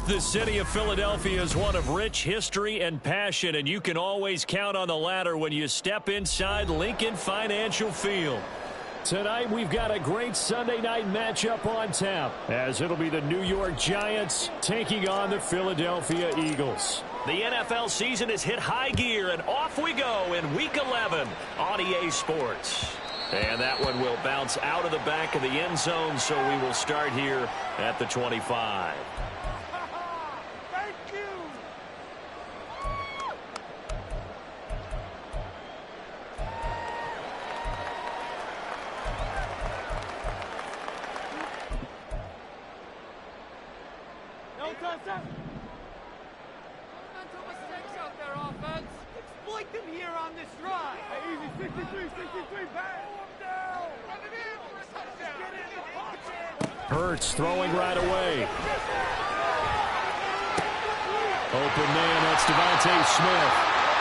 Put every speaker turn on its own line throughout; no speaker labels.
The city of Philadelphia is one of rich history and passion, and you can always count on the latter when you step inside Lincoln Financial Field. Tonight, we've got a great Sunday night matchup on tap, as it'll be the New York Giants taking on the Philadelphia Eagles. The NFL season has hit high gear, and off we go in Week 11 on EA Sports. And that one will bounce out of the back of the end zone, so we will start here at the 25.
Hurts throwing right away. Open man, that's Devontae Smith.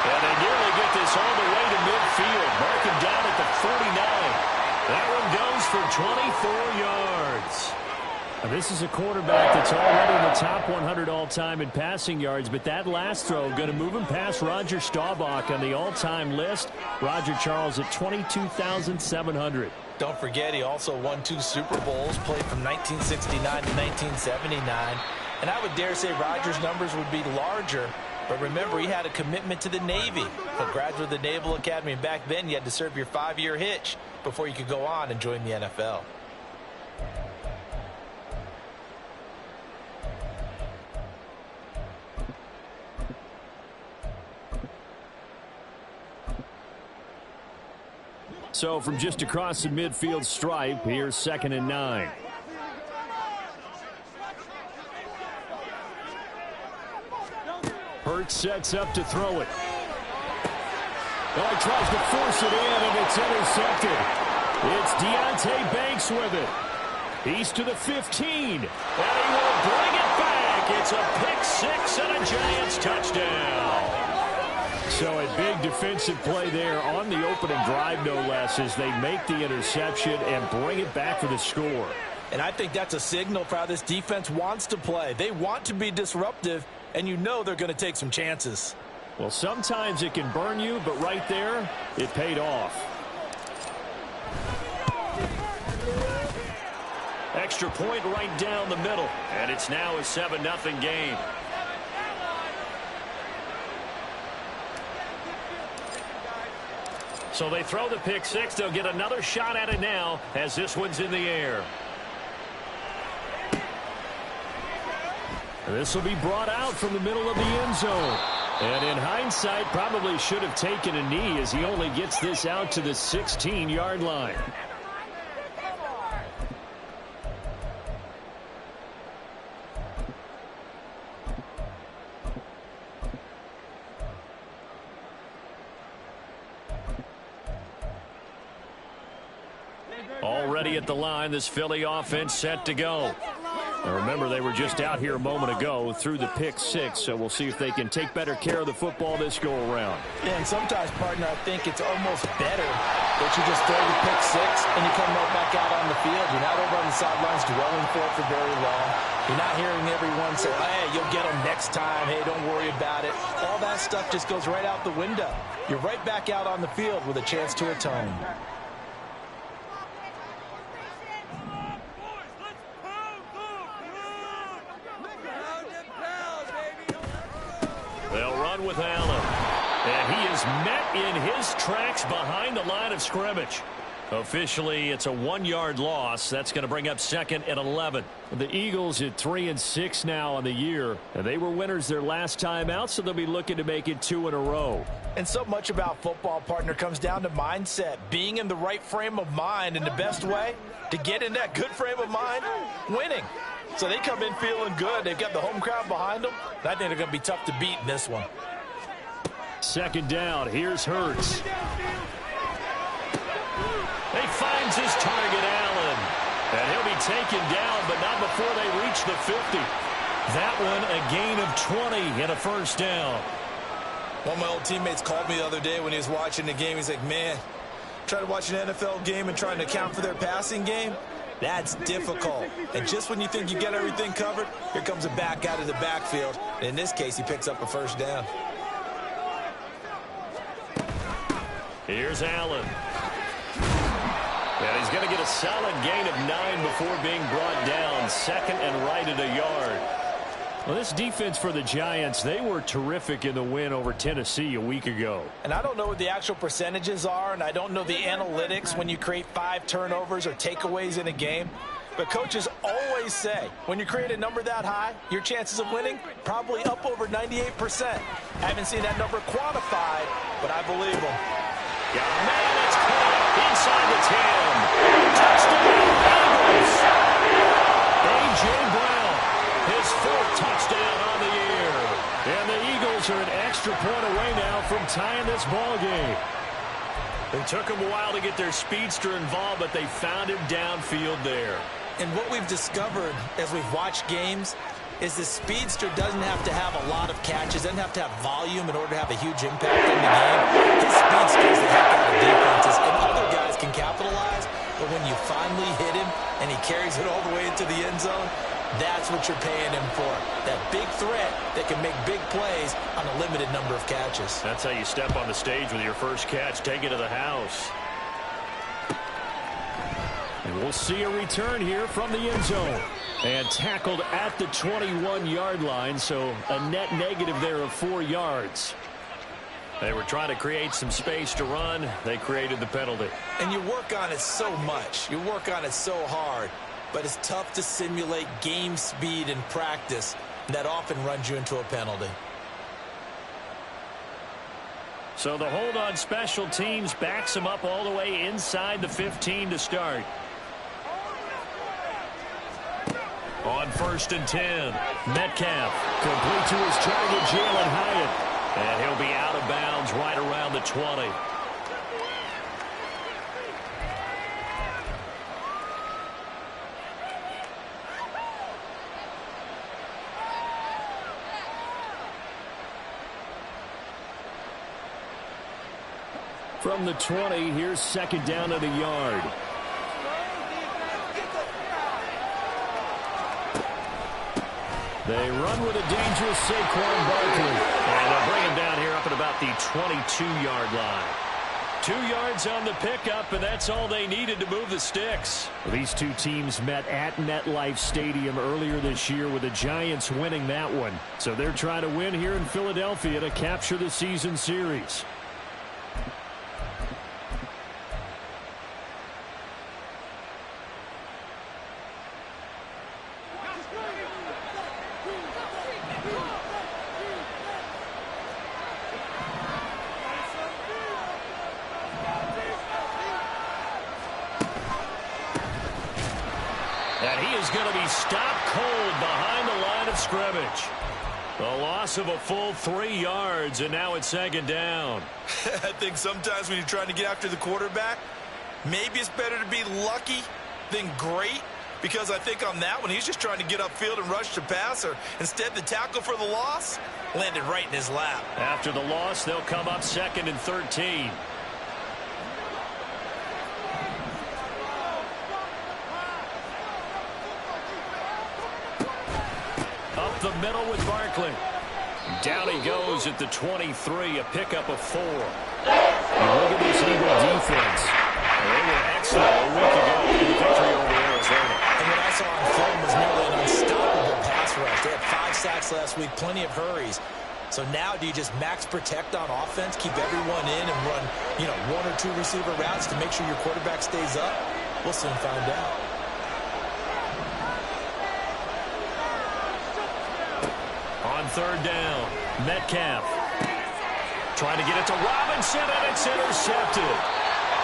And they nearly get this all the way to midfield. Mark him down at the 49. That one goes for 24 yards.
Now, this is a quarterback that's already in the top 100 all-time in passing yards, but that last throw going to move him past Roger Staubach on the all-time list. Roger Charles at 22,700.
Don't forget, he also won 2 Super Bowls, played from 1969 to 1979. And I would dare say Rodgers' numbers would be larger. But remember, he had a commitment to the Navy. A graduate of the Naval Academy. And back then, you had to serve your 5-year hitch before you could go on and join the NFL.
So from just across the midfield stripe, here's 2nd and 9. Hurts sets up to throw it. Oh, he tries to force it in, and it's intercepted. It's Deonte Banks with it. He's to the 15.
And he will bring it back. It's a pick 6 and a Giants touchdown.
So a big defensive play there on the opening drive, no less, as they make the interception and bring it back for the score.
And I think that's a signal for how this defense wants to play. They want to be disruptive, and you know they're going to take some chances.
Well, sometimes it can burn you, but right there, it paid off.
Extra point right down the middle, and it's now a 7-0 game. So they throw the pick 6. They'll get another shot at it now as this one's in the air.
This will be brought out from the middle of the end zone. And in hindsight, probably should have taken a knee as he only gets this out to the 16-yard line.
Already at the line, this Philly offense set to go. Now remember, they were just out here a moment ago through the pick 6, so we'll see if they can take better care of the football this go-around.
Yeah, and sometimes, partner, I think it's almost better that you just throw the pick 6 and you come right back out on the field. You're not over on the sidelines dwelling for it for very long. You're not hearing everyone say, hey, you'll get them next time. Hey, don't worry about it. All that stuff just goes right out the window. You're right back out on the field with a chance to atone.
They'll run with Allen. And he is met in his tracks behind the line of scrimmage. Officially, it's a 1-yard loss. That's going to bring up 2nd and 11.
The Eagles at 3-6 now on the year. And they were winners their last time out, so they'll be looking to make it 2 in a row.
And so much about football, partner, comes down to mindset. Being in the right frame of mind, and the best way to get in that good frame of mind, winning. So they come in feeling good. They've got the home crowd behind them. I think they're going to be tough to beat in this one.
2nd down. Here's Hurts.
He finds his target, Allen. And he'll be taken down, but not before they reach the 50. That one a gain of 20 and a first down.
One of my old teammates called me the other day when he was watching the game. He's like, man, trying to watch an NFL game and trying to account for their passing game. That's difficult. And just when you think you get everything covered, here comes a back out of the backfield. In this case, he picks up a first down.
Here's Allen. And he's going to get a solid gain of 9 before being brought down. Second and right at a yard. Well, this defense for the Giants, they were terrific in the win over Tennessee a week ago.
And I don't know what the actual percentages are, and I don't know the analytics when you create 5 turnovers or takeaways in a game. But coaches always say, when you create a number that high, your chances of winning probably up over 98%. I haven't seen that number quantified, but I believe them.
Got a man that's caught inside the 10. Touchdown, Eagles. A.J. Brown, his 4th touchdown on the year. And the Eagles are an extra point away now from tying this ball game. It took them a while to get their speedster involved, but they found him downfield there.
And what we've discovered as we've watched games is the speedster doesn't have to have a lot of catches, doesn't have to have volume in order to have a huge impact in the game. His speed scares the heck out of defenses, and other guys can capitalize, but when you finally hit him and he carries it all the way into the end zone, that's what you're paying him for. That big threat that can make big plays on a limited number of catches.
That's how you step on the stage with your first catch. Take it to the house. And we'll see a return here from the end zone. And tackled at the 21-yard line, so a net negative there of 4 yards. They were trying to create some space to run. They created the penalty.
And you work on it so much. You work on it so hard. But it's tough to simulate game speed in practice. That often runs you into a penalty.
So the hold on special teams backs them up all the way inside the 15 to start. On 1st and 10, Metcalf complete to his target, Jalen Hyatt. And he'll be out of bounds right around the 20. From the 20, here's 2nd down at a yard. They run with a dangerous Saquon Barkley. And they'll bring him down here up at about the 22-yard line. 2 yards on the pickup, and that's all they needed to move the sticks.
Well, these two teams met at MetLife Stadium earlier this year with the Giants winning that one. So they're trying to win here in Philadelphia to capture the season series.
And he is going to be stopped cold behind the line of scrimmage. A loss of a full 3 yards, and now it's 2nd down.
I think sometimes when you're trying to get after the quarterback, maybe it's better to be lucky than great, because I think on that one, he's just trying to get upfield and rush the passer. Instead, the tackle for the loss landed right in his lap.
After the loss, they'll come up 2nd and 13. Up the middle with Barkley. Down he goes at the 23, a pickup of 4.
And look at this Eagle defense.
They were excellent a week ago in the victory over Arizona.
And what I saw on film was nearly an unstoppable pass rush. They had 5 sacks last week, plenty of hurries. So now do you just max protect on offense, keep everyone in and run, 1 or 2 receiver routes to make sure your quarterback stays up? We'll soon find out.
On 3rd down, Metcalf trying to get it to Robinson, and it's intercepted.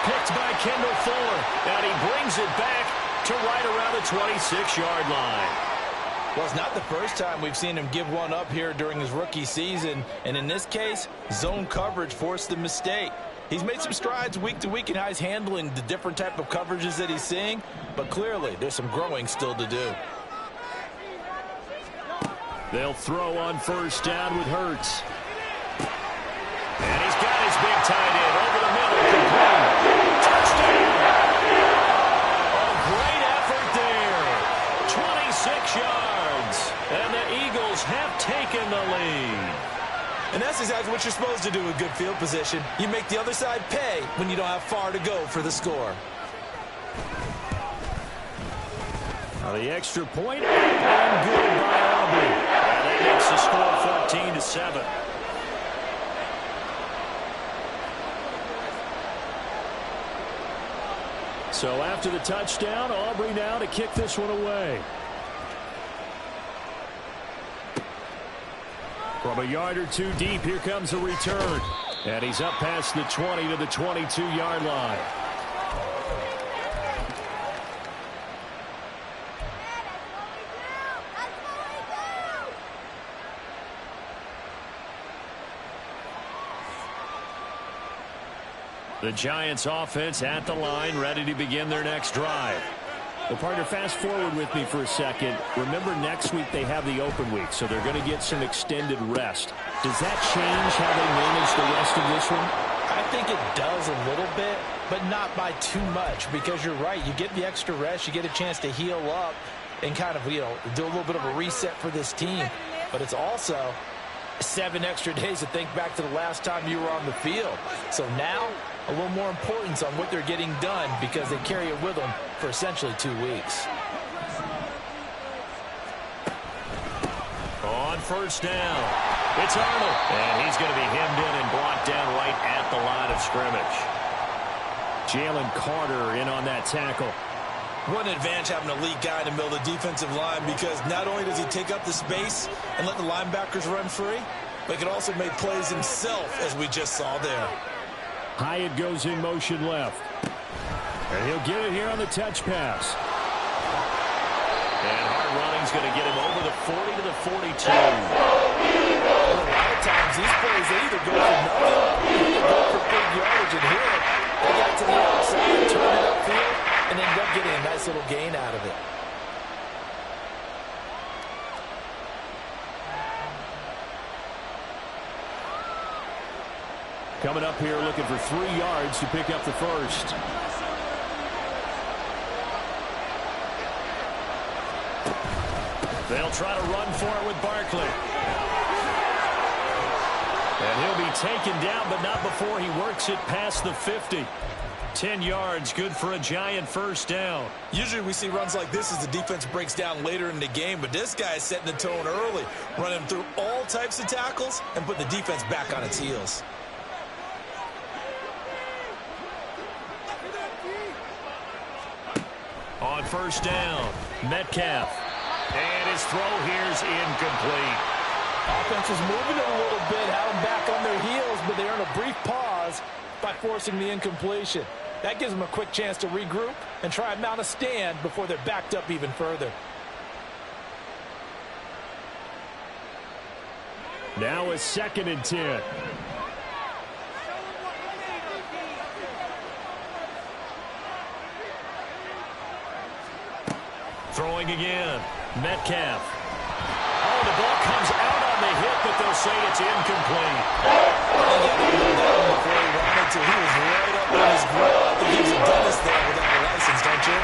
Picked by Kendall Fuller, and he brings it back to right around the 26-yard line.
Well, it's not the first time we've seen him give one up here during his rookie season, and in this case, zone coverage forced the mistake. He's made some strides week to week in how he's handling the different type of coverages that he's seeing, but clearly there's some growing still to do.
They'll throw on 1st down with Hurts.
And he's got his big tight end over the middle, complete. Touchdown! A great effort taken the lead.
And that's exactly what you're supposed to do with good field position. You make the other side pay when you don't have far to go for the score.
Now the extra point, and good by Aubrey. And that makes the score 14-7. So after the touchdown, Aubrey now to kick this one away. From a yard or two deep, here comes a return. And he's up past the 20 to the 22-yard line. The Giants offense at the line, ready to begin their next drive. Well, partner, fast forward with me for a second. Remember, next week they have the open week, so they're going to get some extended rest. Does that change how they manage the rest of this one?
I think it does a little bit, but not by too much, because you're right. You get the extra rest, you get a chance to heal up and kind of, do a little bit of a reset for this team. But it's also 7 extra days to think back to the last time you were on the field. So now, a little more importance on what they're getting done because they carry it with them for essentially 2 weeks.
On first down, it's Arnold. And he's going to be hemmed in and brought down right at the line of scrimmage. Jalen Carter in on that tackle.
What an advantage having a lead guy in the middle of the defensive line, because not only does he take up the space and let the linebackers run free, but he can also make plays himself, as we just saw there.
Hyatt goes in motion left. And he'll get it here on the touch pass. And hard running's going to get him over the 40 to the 42.
A lot of times these plays, they either go for nothing or go for big yardage. And here, they got to the outside, turned it upfield, and ended up getting a nice little gain out of it.
Coming up here looking for 3 yards to pick up the first. They'll try to run for it with Barkley. And he'll be taken down, but not before he works it past the 50. 10 yards, good for a Giant first down.
Usually we see runs like this as the defense breaks down later in the game, but this guy is setting the tone early, running through all types of tackles and put the defense back on its heels.
On first down, Metcalf. And his throw here's incomplete.
Offense was moving it a little bit, had them back on their heels, but they earn a brief pause by forcing the incompletion. That gives them a quick chance to regroup and try and mount a stand before they're backed up even further.
Now a 2nd and 10. Throwing again. Metcalf. Oh, the ball comes out on the hit, but they'll say it's incomplete.
Before he wanted to, he was right up on his grill. I think he's a dentist there without a license, don't you?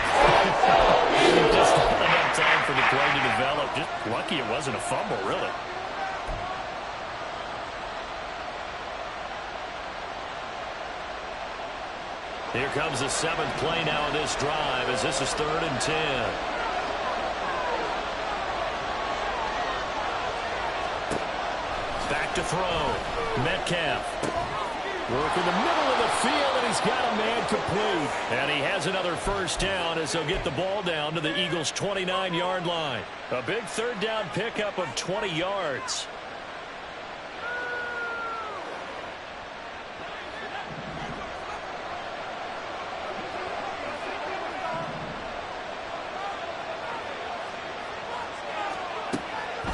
Just not enough time for the play to develop. Just lucky it wasn't a fumble, really. Here comes the 7th play now in this drive, as this is 3rd and 10. Back to throw. Metcalf. Work in the middle of the field, and he's got a man complete. And he has another first down as they'll get the ball down to the Eagles' 29-yard line. A big 3rd down pickup of 20 yards.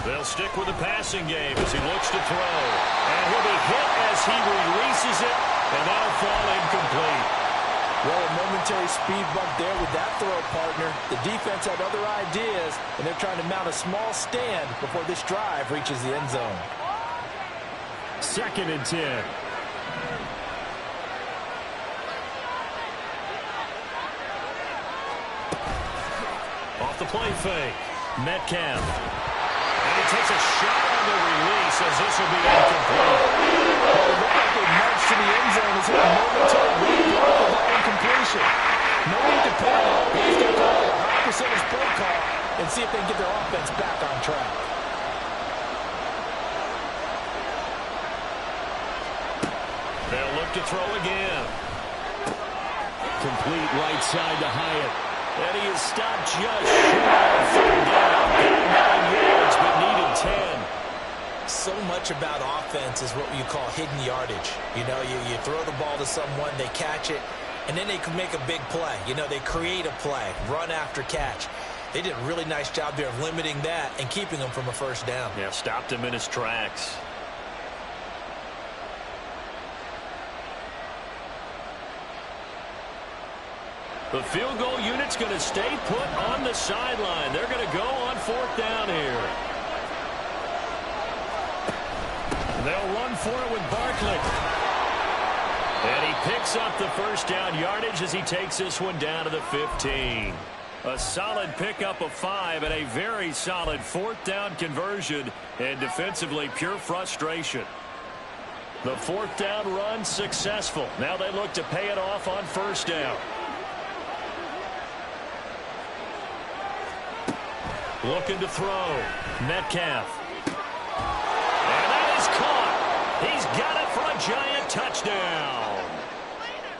They'll stick with the passing game as he looks to throw. And he'll be hit as he releases it, and that'll fall incomplete.
Well, a momentary speed bump there with that throw, partner. The defense had other ideas, and they're trying to mount a small stand before this drive reaches the end zone.
2nd and 10. Off the play fake. Metcalf. And he takes a shot on the release as this will be incomplete.
Well, it looked like they marched to the end zone as a momentary roadblock of that incompletion. No need to panic. They still call it a high percentage play call and see if they can get their offense back on track.
They'll look to throw again.
Complete right side to Hyatt.
And he is stopped just short of third down. Got 9 yards, but needed 10.
So much about offense is what you call hidden yardage. You know, you throw the ball to someone, they catch it, and then they can make a big play. You know, they create a play, run after catch. They did a really nice job there of limiting that and keeping them from a first down.
Yeah, stopped him in his tracks. The field goal unit's going to stay put on the sideline. They're going to go on fourth down here. They'll run for it with Barkley. And he picks up the first down yardage as he takes this one down to the 15. A solid pickup of 5 and a very solid fourth down conversion. And defensively, pure frustration. The fourth down run successful. Now they look to pay it off on first down. Looking to throw. Metcalf. And that is caught. He's got it for a giant touchdown.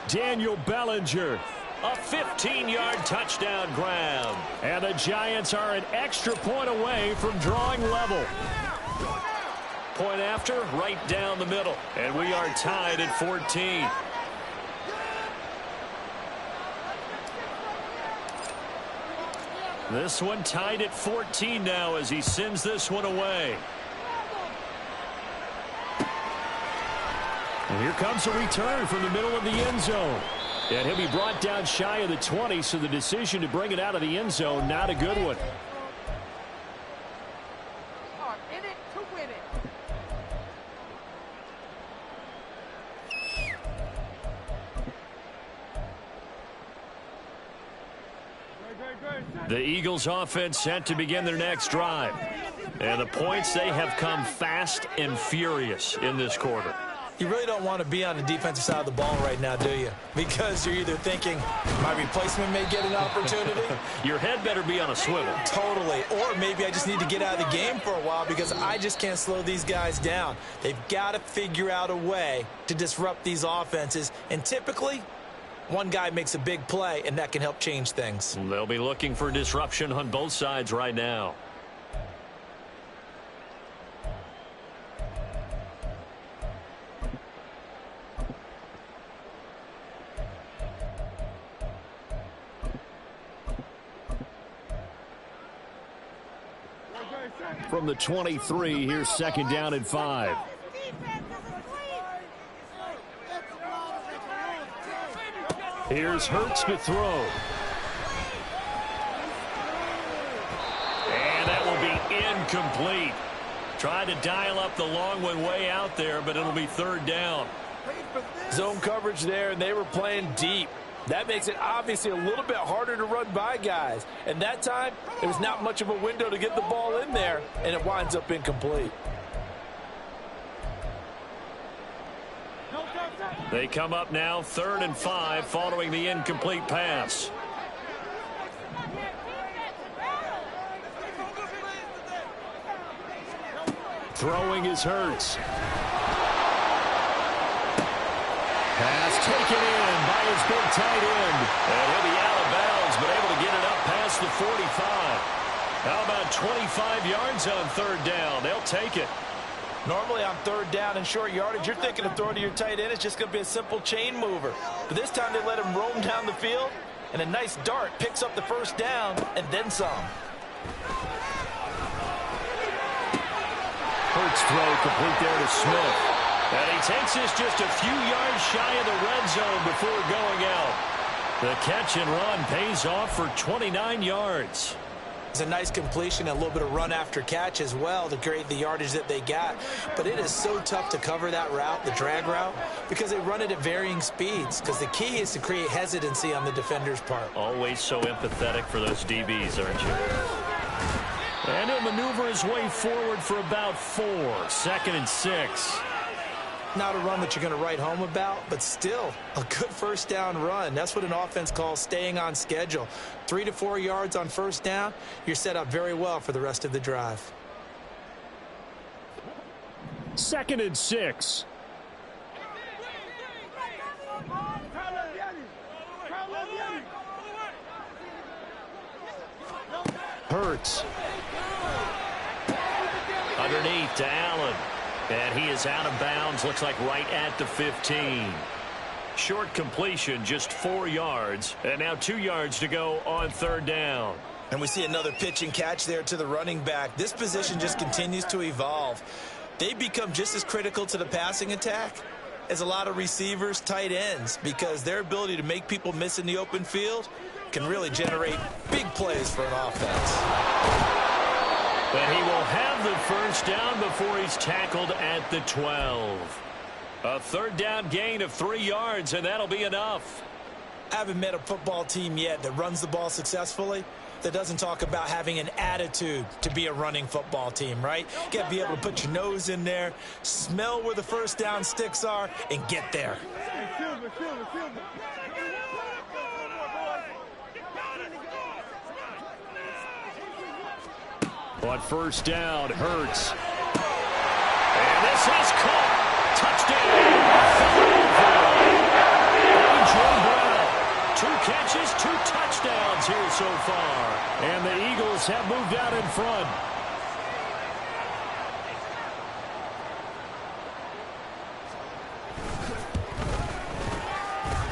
Daniel Bellinger.
A 15-yard touchdown grab.
And the Giants are an extra point away from drawing level.
Point after, right down the middle. And we are tied at 14. This one tied at 14 now as he sends this one away.
And here comes a return from the middle of the end zone. And he'll be brought down shy of the 20, so the decision to bring it out of the end zone, not a good one.
In it to win it.
The Eagles offense set to begin their next drive. And the points, they have come fast and furious in this quarter.
You really don't want to be on the defensive side of the ball right now, do you? Because you're either thinking, my replacement may get an opportunity.
Your head better be on a swivel.
Totally. Or maybe I just need to get out of the game for a while because I just can't slow these guys down. They've got to figure out a way to disrupt these offenses. And typically, one guy makes a big play, and that can help change things.
They'll be looking for disruption on both sides right now.
From the 23, here's second down and 5. Here's Hurts to throw.
And that will be incomplete. Tried to dial up the long one way out there, but it'll be third down.
Zone coverage there, and they were playing deep. That makes it obviously a little bit harder to run by guys. And that time, there was not much of a window to get the ball in there, and it winds up incomplete.
They come up now, 3rd and 5, following the incomplete pass.
Throwing is Hurts. Pass taken in by his big tight end.
And he'll be out of bounds, but able to get it up past the 45. How about 25 yards on 3rd down? They'll take it.
Normally on 3rd down and short yardage, you're thinking of throwing to your tight end. It's just going to be a simple chain mover. But this time they let him roam down the field, and a nice dart picks up the first down and then some.
Hurts throw complete there to Smith.
And he takes this just a few yards shy of the red zone before going out. The catch and run pays off for 29 yards.
It's a nice completion, a little bit of run after catch as well to create the yardage that they got. But it is so tough to cover that route, the drag route, because they run it at varying speeds. Because the key is to create hesitancy on the defender's part.
Always so empathetic for those DBs, aren't you? And he'll maneuver his way forward for about 4. 2nd and 6.
Not a run that you're going to write home about, but still a good first down run. That's what an offense calls staying on schedule. 3 to 4 yards on first down. You're set up very well for the rest of the drive.
2nd and 6. Hurts.
Underneath to Allen. And he is out of bounds. Looks like right at the 15. Short completion, just 4 yards. And now 2 yards to go on 3rd down.
And we see another pitch and catch there to the running back. This position just continues to evolve. They become just as critical to the passing attack as a lot of receivers, tight ends, because their ability to make people miss in the open field can really generate big plays for an offense.
But he will have the first down before he's tackled at the 12. A 3rd down gain of 3 yards, and that'll be enough.
I haven't met a football team yet that runs the ball successfully that doesn't talk about having an attitude to be a running football team, right? You got to be able to put your nose in there, smell where the first down sticks are, and get there.
On first down, Hurts. And this is caught. Touchdown. A.J. Brown. 2 catches, 2 touchdowns here so far.
And the Eagles have moved out in front.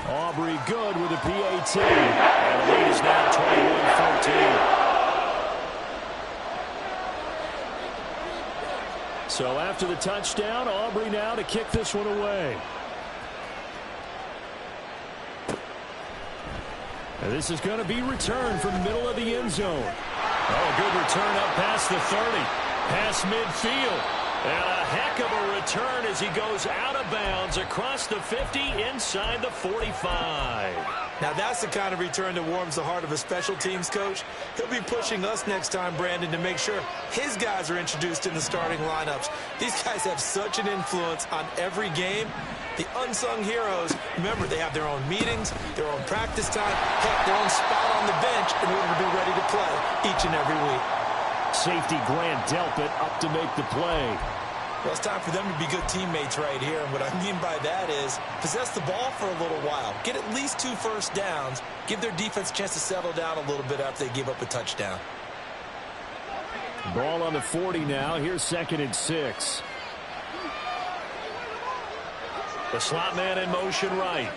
Aubrey good with a PAT.
And the lead is now 21-14.
So after the touchdown, Aubrey now to kick this one away. And this is going to be returned from the middle of the end zone.
Oh, good return up past the 30. Past midfield. And a heck of a return as he goes out of bounds across the 50 inside the 45.
Now that's the kind of return that warms the heart of a special teams coach. He'll be pushing us next time, Brandon, to make sure his guys are introduced in the starting lineups. These guys have such an influence on every game. The unsung heroes, remember, they have their own meetings, their own practice time, heck, their own spot on the bench in order to be ready to play each and every week.
Safety Grant Delpit up to make the play.
Well, it's time for them to be good teammates right here. And what I mean by that is possess the ball for a little while. Get at least 2 first downs. Give their defense a chance to settle down a little bit after they give up a touchdown.
Ball on the 40 now. Here's 2nd and 6.
The slot man in motion right.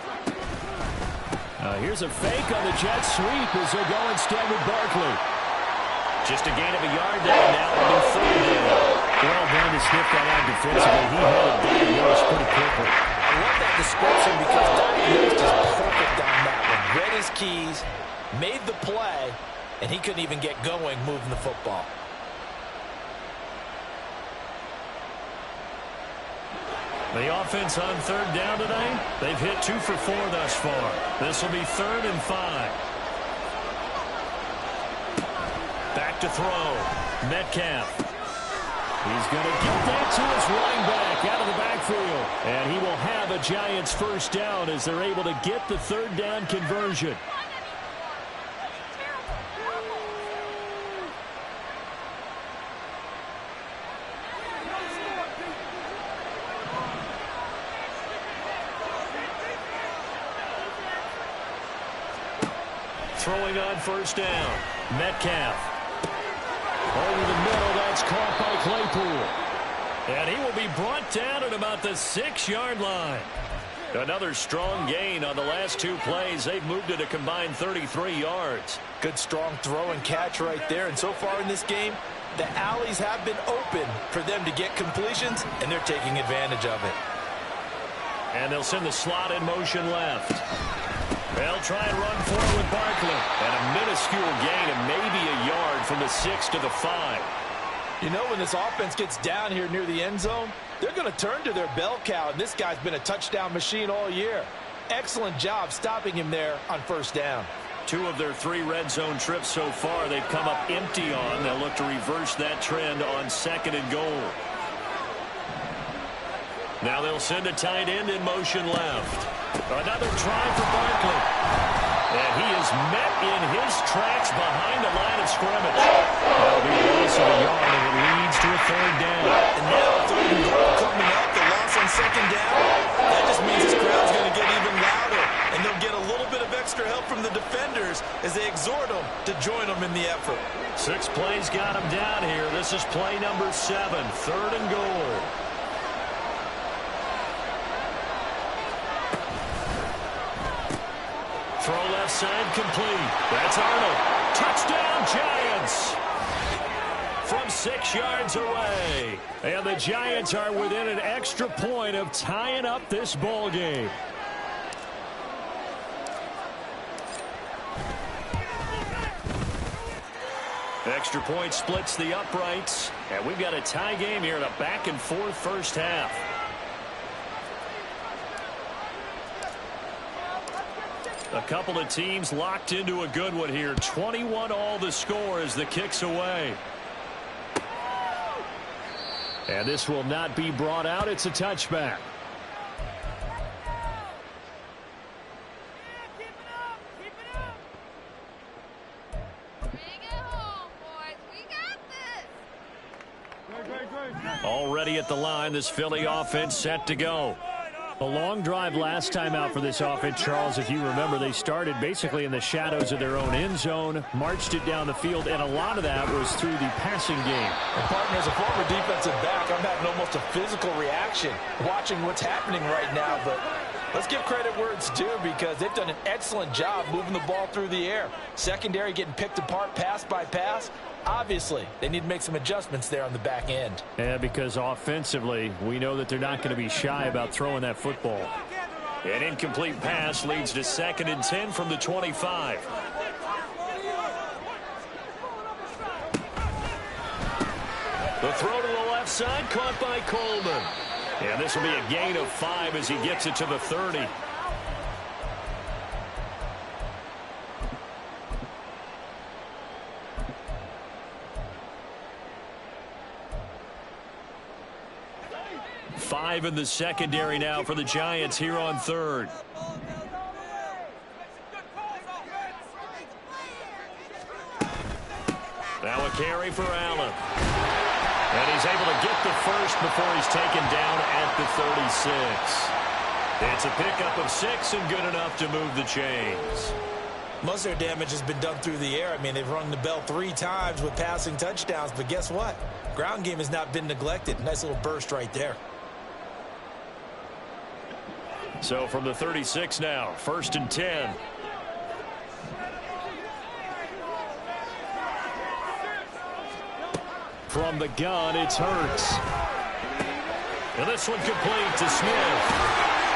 Here's a fake on the jet sweep as they'll go instead with Barkley.
Just a gain of a yard there, and now it'll be 3rd down.
Well done to sniff that out defensively. He had it diagnosed pretty quickly.
I love that description because diagnosed is perfect on that one. Read his keys, made the play, and he couldn't even get going moving the football.
The offense on 3rd down today, they've hit 2 for 4 thus far. This will be 3rd and 5. Back to throw. Metcalf.
He's going to get that to his running back out of the backfield. And he will have a Giants first down as they're able to get the 3rd down conversion.
Throwing on first down. Metcalf.
Over the middle, that's caught by Claypool.
And he will be brought down at about the 6-yard line. Another strong gain on the last 2 plays. They've moved it a combined 33 yards.
Good, strong throw and catch right there. And so far in this game, the alleys have been open for them to get completions, and they're taking advantage of it.
And they'll send the slot in motion left. They'll try and run forward with Barkley. And a minuscule gain of maybe a yard from the 6 to the 5.
You know, when this offense gets down here near the end zone, they're going to turn to their bell cow, and this guy's been a touchdown machine all year. Excellent job stopping him there on first down.
2 of their 3 red zone trips so far they've come up empty on. They'll look to reverse that trend on 2nd and goal. Now they'll send a tight end in motion left. Another try for Barkley. And he is met in his tracks behind the line of scrimmage. That'll be a loss of a yard, and it leads to a 3rd down.
And now 3rd and goal coming up. The loss on 2nd down. That just means this crowd's going to get even louder. And they'll get a little bit of extra help from the defenders as they exhort them to join them in the effort.
6 plays got him down here. This is play number 7, 3rd and goal. Throw left side complete. That's Arnold. Touchdown, Giants. From 6 yards away. And the Giants are within an extra point of tying up this ball game. Extra point splits the uprights. And we've got a tie game here in a back-and-forth first half. A couple of teams locked into a good one here. 21 all the score as the kick's away. And this will not be brought out. It's a touchback. Already at the line, this Philly offense set to go. A long drive last time out for this offense, Charles. If you remember, they started basically in the shadows of their own end zone, marched it down the field, and a lot of that was through the passing game.
And partner, as a former defensive back, I'm having almost a physical reaction watching what's happening right now. But let's give credit where it's due because they've done an excellent job moving the ball through the air. Secondary getting picked apart pass by pass. Obviously, they need to make some adjustments there on the back end.
Yeah, because offensively, we know that they're not going to be shy about throwing that football. An incomplete pass leads to 2nd and 10 from the 25. The throw to the left side, caught by Coleman. And this will be a gain of 5 as he gets it to the 30. Five in the secondary now for the Giants here on 3rd. Now a carry for Allen. And he's able to get the first before he's taken down at the 36. It's a pickup of 6 and good enough to move the chains.
Most of their damage has been done through the air. I mean, they've rung the bell 3 times with passing touchdowns, but guess what? Ground game has not been neglected. Nice little burst right there.
So from the 36 now, 1st and 10. From the gun, it's Hurts. And this one complete to Smith.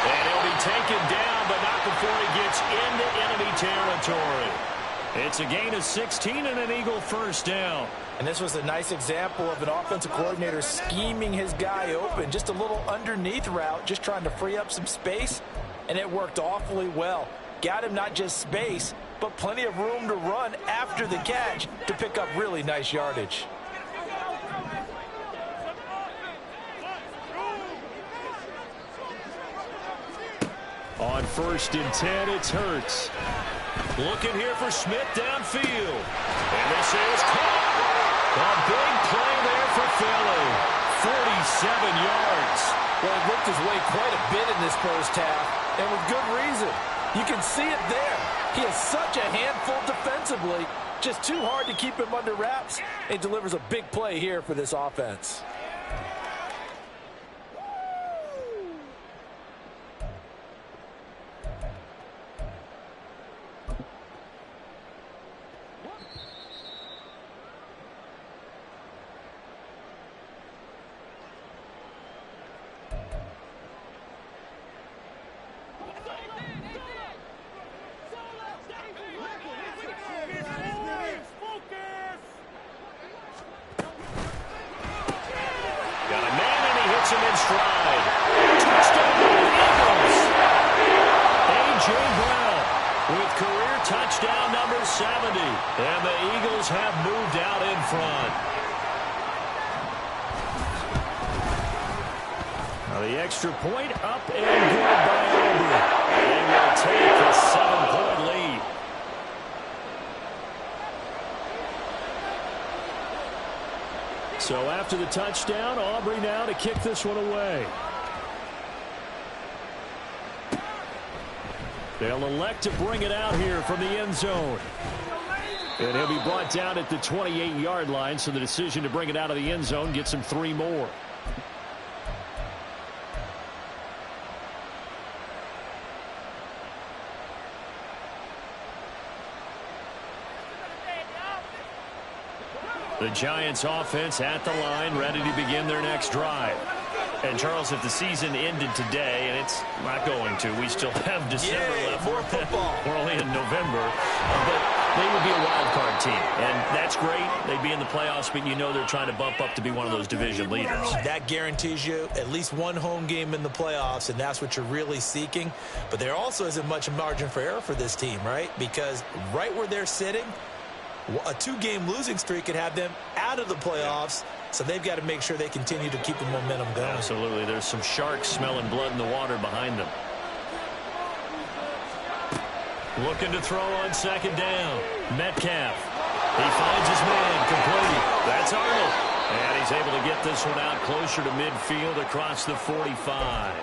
And he'll be taken down, but not before he gets into enemy territory. It's a gain of 16 and an Eagle first down.
And this was a nice example of an offensive coordinator scheming his guy open. Just a little underneath route, just trying to free up some space. And it worked awfully well. Got him not just space, but plenty of room to run after the catch to pick up really nice yardage.
On 1st and 10, it's Hurts. Looking here for Smith downfield. And this is caught. A big play there for Philly. 47 yards.
Well, he looked his way quite a bit in this first half, and with good reason. You can see it there. He is such a handful defensively. Just too hard to keep him under wraps. It delivers a big play here for this offense.
Touchdown number 70. And the Eagles have moved out in front. Now the extra point up and good by Aubrey. They will take a 7-point lead. So after the touchdown, Aubrey now to kick this one away. They'll elect to bring it out here from the end zone. And he'll be brought down at the 28-yard line, so the decision to bring it out of the end zone gets him 3 more. The Giants offense at the line, ready to begin their next drive. And, Charles, if the season ended today, and it's not going to, we still have December left.
More football.
We're only in November. But they would be a wild card team. And that's great. They'd be in the playoffs, but you know they're trying to bump up to be one of those division leaders.
That guarantees you at least one home game in the playoffs, and that's what you're really seeking. But there also isn't much margin for error for this team, right? Because right where they're sitting, a 2-game losing streak could have them out of the playoffs, so they've got to make sure they continue to keep the momentum going.
Absolutely. There's some sharks smelling blood in the water behind them. Looking to throw on second down. Metcalf. He finds his man. Complete. That's Arnold. And he's able to get this one out closer to midfield across the 45.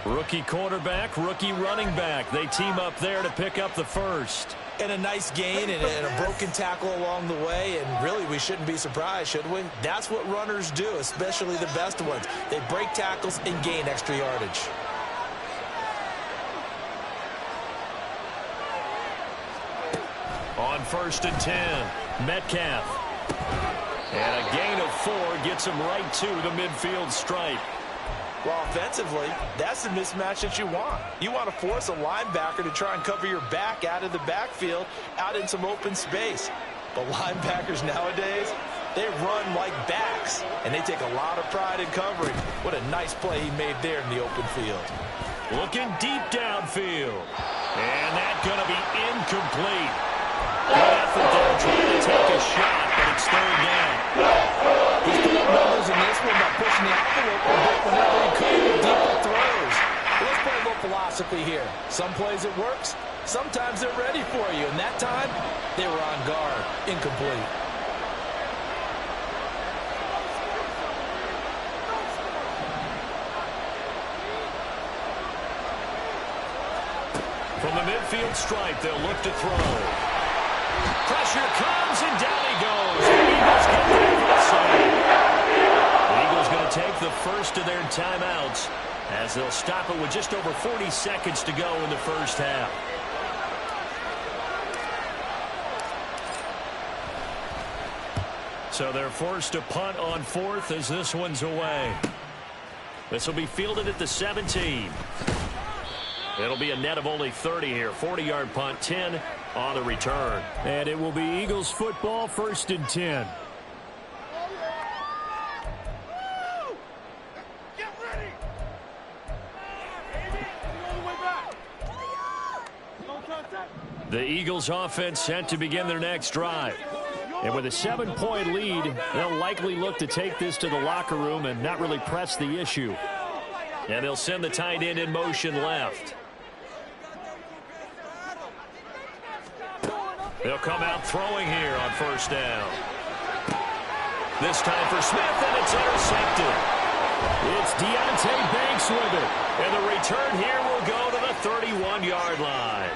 Rookie quarterback, rookie running back. They team up there to pick up the first.
And a nice gain and a broken tackle along the way, and really we shouldn't be surprised, should we? That's what runners do, especially the best ones. They break tackles and gain extra yardage.
On 1st and 10, Metcalf. And a gain of 4 gets him right to the midfield stripe.
Well, offensively, that's the mismatch that you want. You want to force a linebacker to try and cover your back out of the backfield, out in some open space. But linebackers nowadays, they run like backs, and they take a lot of pride in covering. What a nice play he made there in the open field.
Looking deep downfield. And that's going to be incomplete. Good effort there trying to take a shot, but it's 3rd down.
He's put up numbers in this one by pushing the envelope a bit whenever he could with deeper throws. Let's play a little philosophy here. Some plays it works. Sometimes they're ready for you. And that time, they were on guard. Incomplete.
From the midfield stripe, they'll look to throw. Pressure comes, and down he goes. The Eagles get there for the save. The Eagles going to take the first of their timeouts as they'll stop it with just over 40 seconds to go in the first half. So they're forced to punt on 4th as this one's away. This will be fielded at the 17. It'll be a net of only 30 here. 40-yard punt, 10 on the return.
And it will be Eagles football, 1st and 10.
The Eagles offense set to begin their next drive. And with a 7-point lead, they'll likely look to take this to the locker room and not really press the issue. And they'll send the tight end in motion left. They'll come out throwing here on 1st down. This time for Smith, and it's intercepted. It's Deontay Banks with it. And the return here will go to the 31-yard line.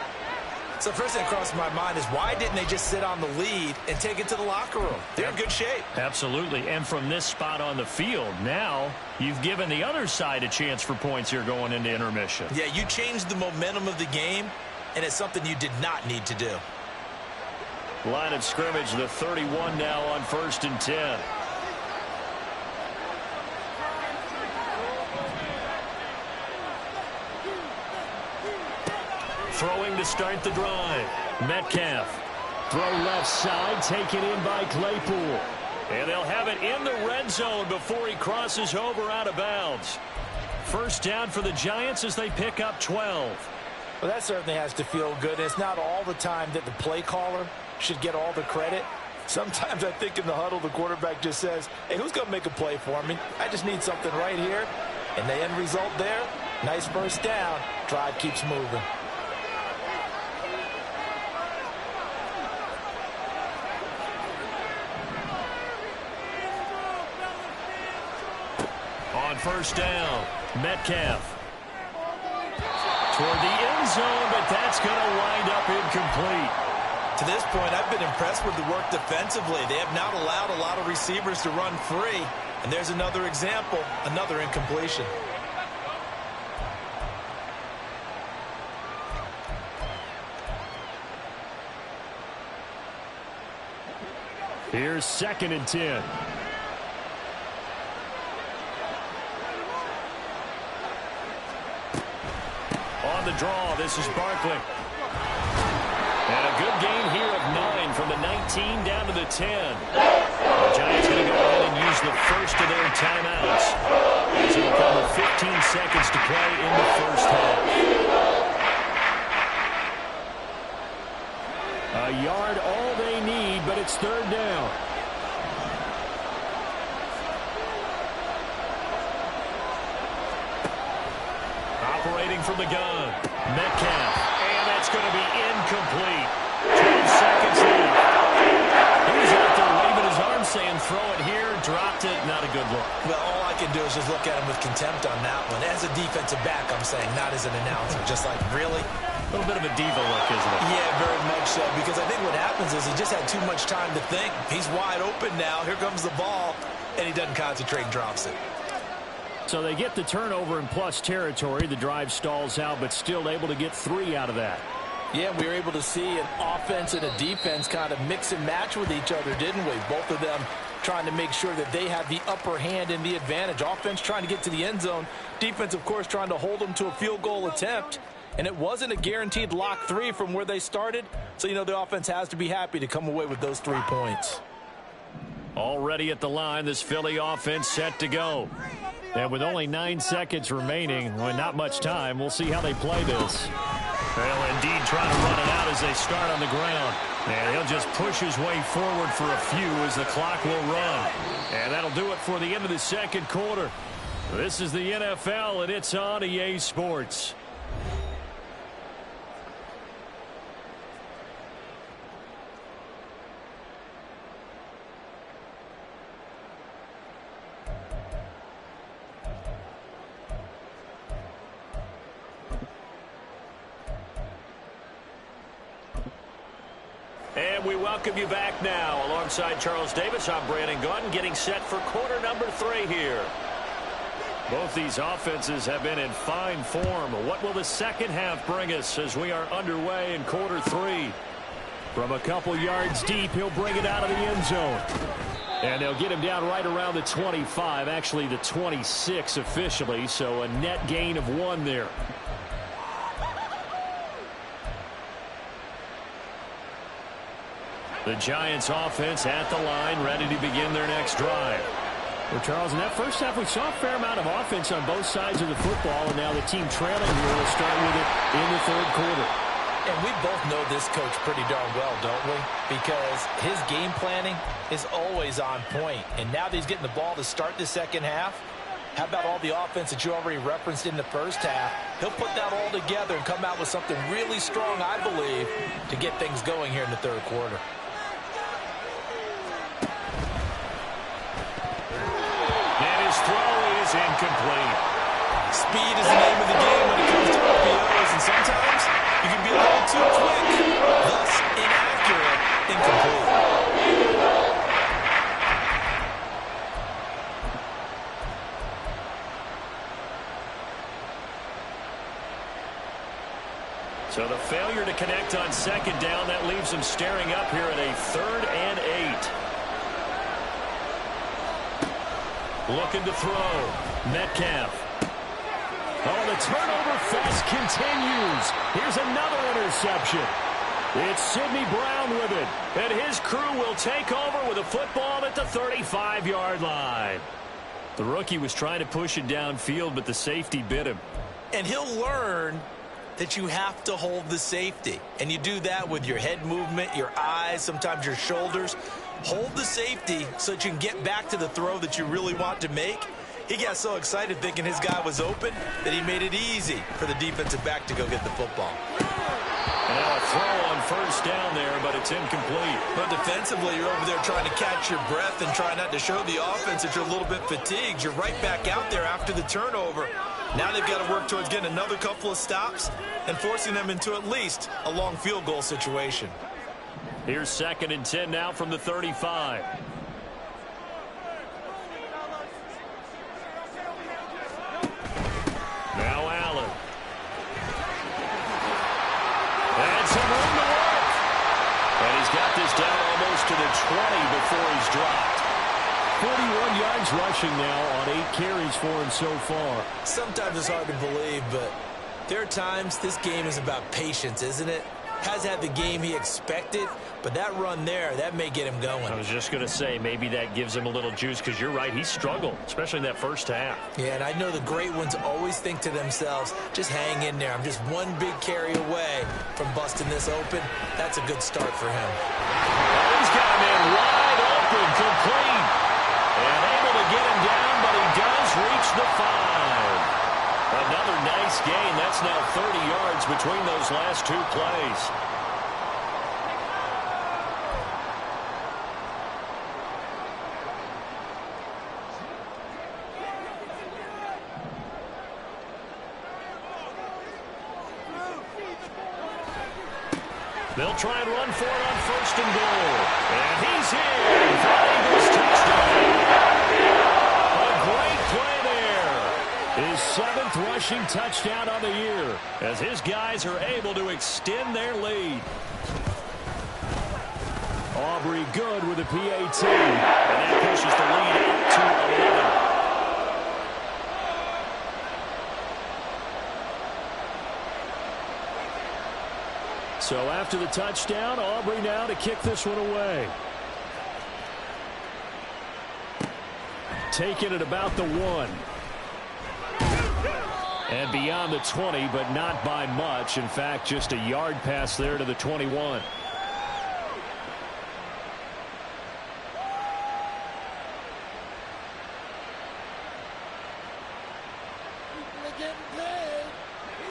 So first thing that crossed my mind is why didn't they just sit on the lead and take it to the locker room? They're in good shape.
Absolutely. And from this spot on the field, now you've given the other side a chance for points here going into intermission.
Yeah, you changed the momentum of the game, and it's something you did not need to do.
Line of scrimmage, the 31 now on 1st and 10. Throwing to start the drive. Metcalf. Throw left side, taken in by Claypool. And they'll have it in the red zone before he crosses over out of bounds. First down for the Giants as they pick up 12.
Well, that certainly has to feel good. It's not all the time that the play caller should get all the credit. Sometimes I think in the huddle, the quarterback just says, hey, who's going to make a play for me? I just need something right here. And the end result there, nice first down. Drive keeps moving.
On first down, Metcalf. Toward the end zone, but that's going to wind up incomplete.
To this point, I've been impressed with the work defensively. They have not allowed a lot of receivers to run free. And there's another example, another incompletion.
Here's 2nd and 10. On the draw, this is Barkley. And a good gain here of 9 from the 19 down to the 10. The Giants going to go ahead and use the first of their timeouts. As it'll come with 15 seconds to play in the first half. A yard all they need, but it's 3rd down. Operating from the gun, Metcalf. And that's going to be incomplete. 12 seconds left. He's out there waving his arm saying throw it here, dropped it, not a good look.
Well, all I can do is just look at him with contempt on that one. As a defensive back, I'm saying, not as an announcer. Just like, really?
A little bit of a diva look, isn't it?
Yeah, very much so. Because I think what happens is he just had too much time to think. He's wide open now. Here comes the ball. And he doesn't concentrate and drops it.
So they get the turnover in plus territory. The drive stalls out, but still able to get 3 out of that.
Yeah, we were able to see an offense and a defense kind of mix and match with each other, didn't we? Both of them trying to make sure that they have the upper hand and the advantage. Offense trying to get to the end zone. Defense, of course, trying to hold them to a field goal attempt. And it wasn't a guaranteed lock 3 from where they started. So, you know, the offense has to be happy to come away with those 3 points.
Already at the line, this Philly offense set to go. And with only 9 seconds remaining, well, not much time, we'll see how they play this. Well, indeed, trying to run it out as they start on the ground. And he'll just push his way forward for a few as the clock will run. And that'll do it for the end of the 2nd quarter. This is the NFL, and it's on EA Sports. And we welcome you back now. Alongside Charles Davis, I'm Brandon Gaudin, getting set for quarter number 3 here. Both these offenses have been in fine form. What will the second half bring us as we are underway in quarter 3? From a couple yards deep, he'll bring it out of the end zone. And they'll get him down right around the 25, actually the 26 officially, so a net gain of 1 there. The Giants offense at the line, ready to begin their next drive. Well, Charles, in that first half, we saw a fair amount of offense on both sides of the football, and now the team trailing here will start with it in the 3rd quarter.
And we both know this coach pretty darn well, don't we? Because his game planning is always on point. And now that he's getting the ball to start the second half, how about all the offense that you already referenced in the first half? He'll put that all together and come out with something really strong, I believe, to get things going here in the 3rd quarter.
Throw is incomplete.
Speed is the name of the game when it comes to RPOs, and sometimes you can be a little too quick, thus inaccurate, incomplete. So the failure to connect on 2nd down, that leaves them staring up here at a 3rd and 8. Looking to throw. Metcalf. Oh, the turnover fest continues. Here's another interception. It's Sidney Brown with it. And his crew will take over with a football at the 35-yard line. The rookie was trying to push it downfield, but the safety bit him. And he'll learn that you have to hold the safety. And you do that with your head movement, your eyes, sometimes your shoulders. Hold the safety so that you can get back to the throw that you really want to make. He got so excited thinking his guy was open that he made it easy for the defensive back to go get the football.
And now a throw on first down there, but it's incomplete.
But defensively, you're over there trying to catch your breath and try not to show the offense that you're a little bit fatigued. You're right back out there after the turnover. Now they've got to work towards getting another couple of stops and forcing them into at least a long field goal situation.
Here's 2nd and 10 now from the 35. Now Allen. And some room to work. And he's got this down almost to the 20 before he's dropped.
41 yards rushing now on 8 carries for him so far.
Sometimes it's hard to believe, but there are times this game is about patience, isn't it? Has had the game he expected, but that run there, that may get him going.
I was just going to say, maybe that gives him a little juice, because you're right, he struggled, especially in that first half.
Yeah, and I know the great ones always think to themselves, just hang in there. I'm just one big carry away from busting this open. That's a good start for him.
He's got him in wide open, complete. And able to get him down, but he does reach the 5. Another nice gain. That's now 30 yards between those last 2 plays. They'll try and run for it on 1st and goal. And he's in for an Eagles touchdown. A great play there. His 7th rushing touchdown on the year, as his guys are able to extend their lead.
Aubrey good with a PAT.
And that pushes the lead out to 11.
So after the touchdown, Aubrey now to kick this one away. Taking it about the 1. And beyond the 20, but not by much. In fact, just a yard pass there to the 21.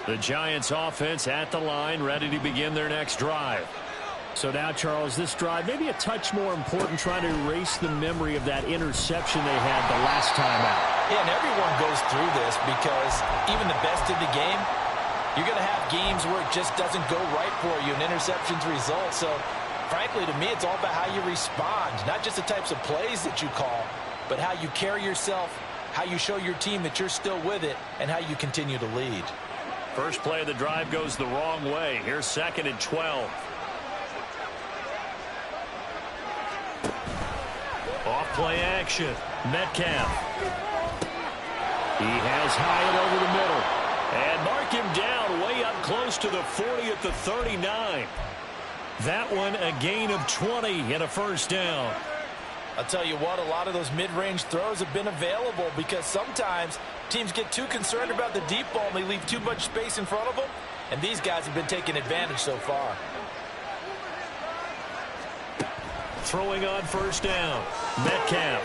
The Giants offense at the line, ready to begin their next drive. So now, Charles, this drive maybe a touch more important, trying to erase the memory of that interception they had the last time out.
Yeah, and everyone goes through this because even the best in the game, you're going to have games where it just doesn't go right for you, and interceptions result. So, frankly, to me, it's all about how you respond, not just the types of plays that you call, but how you carry yourself, how you show your team that you're still with it, and how you continue to lead.
First play of the drive goes the wrong way. Here's 2nd and 12. Off play action. Metcalf. He has Hyatt over the middle. And mark him down way up close to the 40 at the 39. That one a gain of 20 and a first down.
I'll tell you what, a lot of those mid-range throws have been available because sometimes teams get too concerned about the deep ball and they leave too much space in front of them, and these guys have been taking advantage so far.
Throwing on first down. Metcalf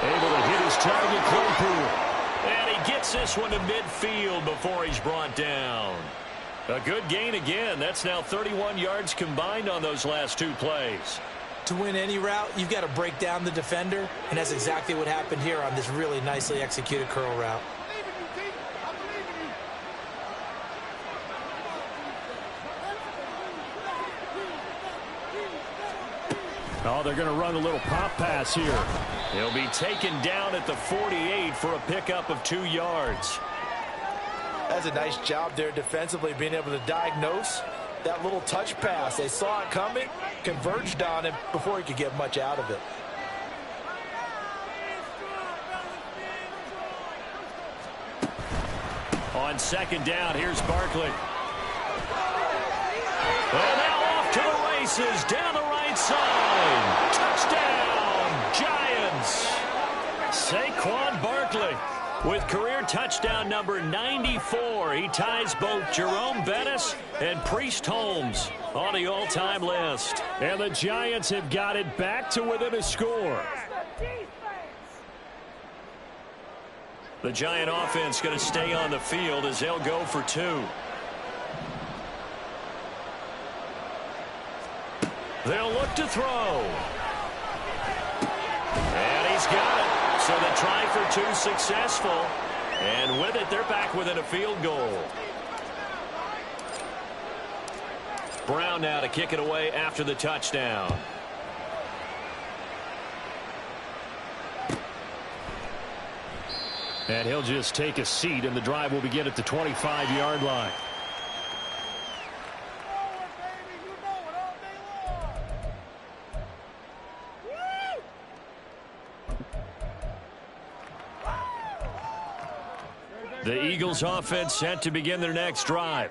able to hit his target, Claypool. And he gets this one to midfield before he's brought down. A good gain again. That's now 31 yards combined on those last 2 plays.
To win any route, you've got to break down the defender, and that's exactly what happened here on this really nicely executed curl route.
Oh, they're going to run a little pop pass here.
He'll be taken down at the 48 for a pickup of 2 yards.
That's a nice job there defensively, being able to diagnose that little touch pass. They saw it coming, converged on him before he could get much out of it.
On 2nd down, here's Barkley. And now off to the races, down the right side. Touchdown, Giants. Saquon Barkley. With career touchdown number 94, he ties both Jerome Bettis and Priest Holmes on the all-time list.
And the Giants have got it back to within a score.
The Giant offense going to stay on the field as they'll go for 2. They'll look to throw. And he's got it. So the try for 2 successful. And with it, they're back within a field goal. Brown now to kick it away after the touchdown.
And he'll just take a seat, and the drive will begin at the 25-yard line.
The Eagles offense set to begin their next drive.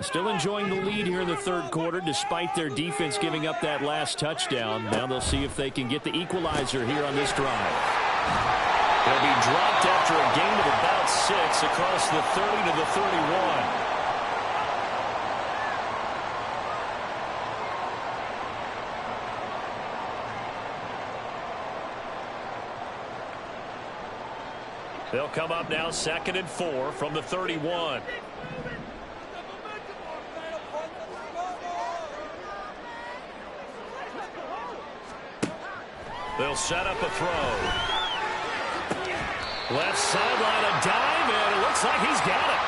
Still enjoying the lead here in the third quarter despite their defense giving up that last touchdown. Now they'll see if they can get the equalizer here on this drive.
They'll be dropped after a gain of about 6 across the 30 to the 31. They'll come up now 2nd and 4 from the 31. They'll set up a throw. Left sideline, a dime, and it looks like he's got it.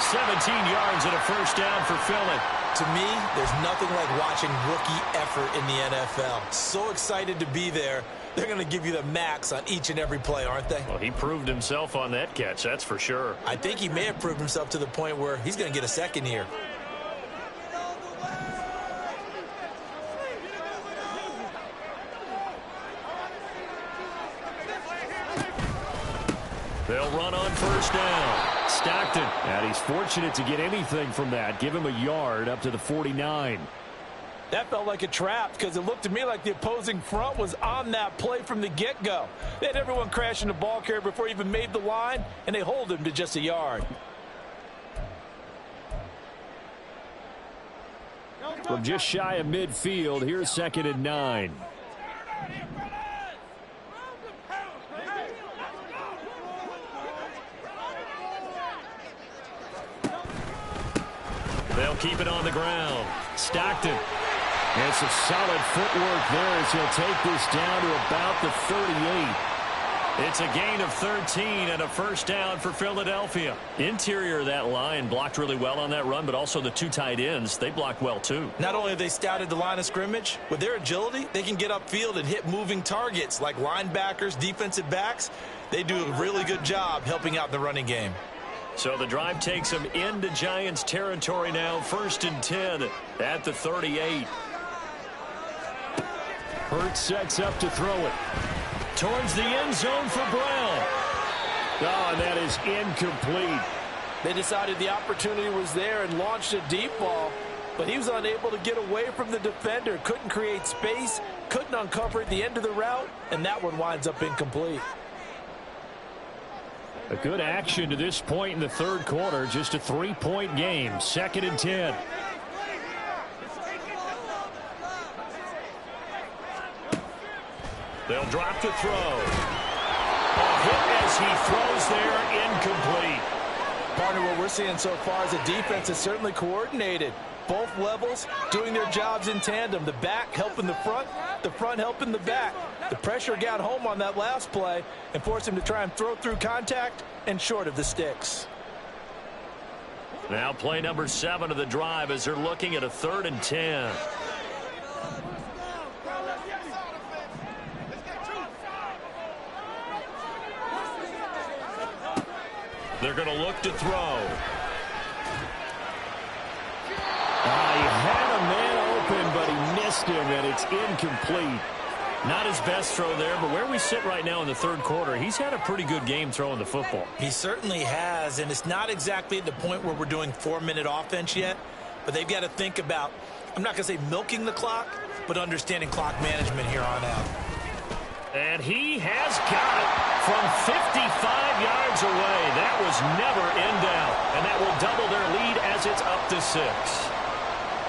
17 yards and a first down for Philly.
To me, there's nothing like watching rookie effort in the NFL. So excited to be there. They're going to give you the max on each and every play, aren't they?
Well, he proved himself on that catch, that's for sure.
I think he may have proved himself to the point where he's going to get a second here.
They'll run on first down. Stockton.
And he's fortunate to get anything from that. Give him a yard up to the 49.
That felt like a trap because it looked to me like the opposing front was on that play from the get-go. They had everyone crashing the ball carrier before he even made the line, and they hold him to just a yard.
From just shy of midfield, here's 2nd and 9.
They'll keep it on the ground. Stockton.
And some solid footwork there as he'll take this down to about the 38.
It's a gain of 13 and a first down for Philadelphia. Interior of that line blocked really well on that run, but also the 2 tight ends, they blocked well too.
Not only have they scouted the line of scrimmage, with their agility, they can get upfield and hit moving targets like linebackers, defensive backs. They do a really good job helping out the running game.
So the drive takes them into Giants territory now, 1st and 10 at the 38.
Hurts sets up to throw it.
Towards the end zone for Brown.
Oh, and that is incomplete.
They decided the opportunity was there and launched a deep ball, but he was unable to get away from the defender, couldn't create space, couldn't uncover at the end of the route, and that one winds up incomplete.
A good action to this point in the third quarter. Just a 3-point game. 2nd and 10.
They'll drop to throw. A hit as he throws there, incomplete.
Partner, what we're seeing so far is the defense is certainly coordinated. Both levels doing their jobs in tandem. The back helping the front helping the back. The pressure got home on that last play and forced him to try and throw through contact and short of the sticks.
Now play number 7 of the drive as they're looking at a 3rd and 10. They're going to look to throw.
He had a man open, but he missed him, and it's incomplete.
Not his best throw there, but where we sit right now in the third quarter, he's had a pretty good game throwing the football.
He certainly has, and it's not exactly at the point where we're doing 4-minute offense yet, but they've got to think about, I'm not going to say milking the clock, but understanding clock management here on out.
And he has got it from 55 yards away. That was never in doubt. And that will double their lead as it's up to 6.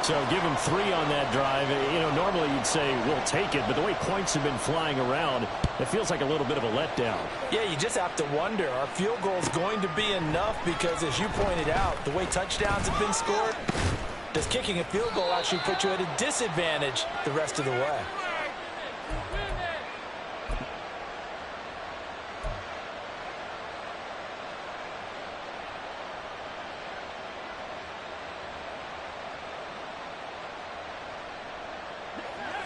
So give him 3 on that drive. You know, normally you'd say we'll take it, but the way points have been flying around, it feels like a little bit of a letdown.
Yeah, you just have to wonder, are field goals going to be enough? Because as you pointed out, the way touchdowns have been scored, does kicking a field goal actually put you at a disadvantage the rest of the way?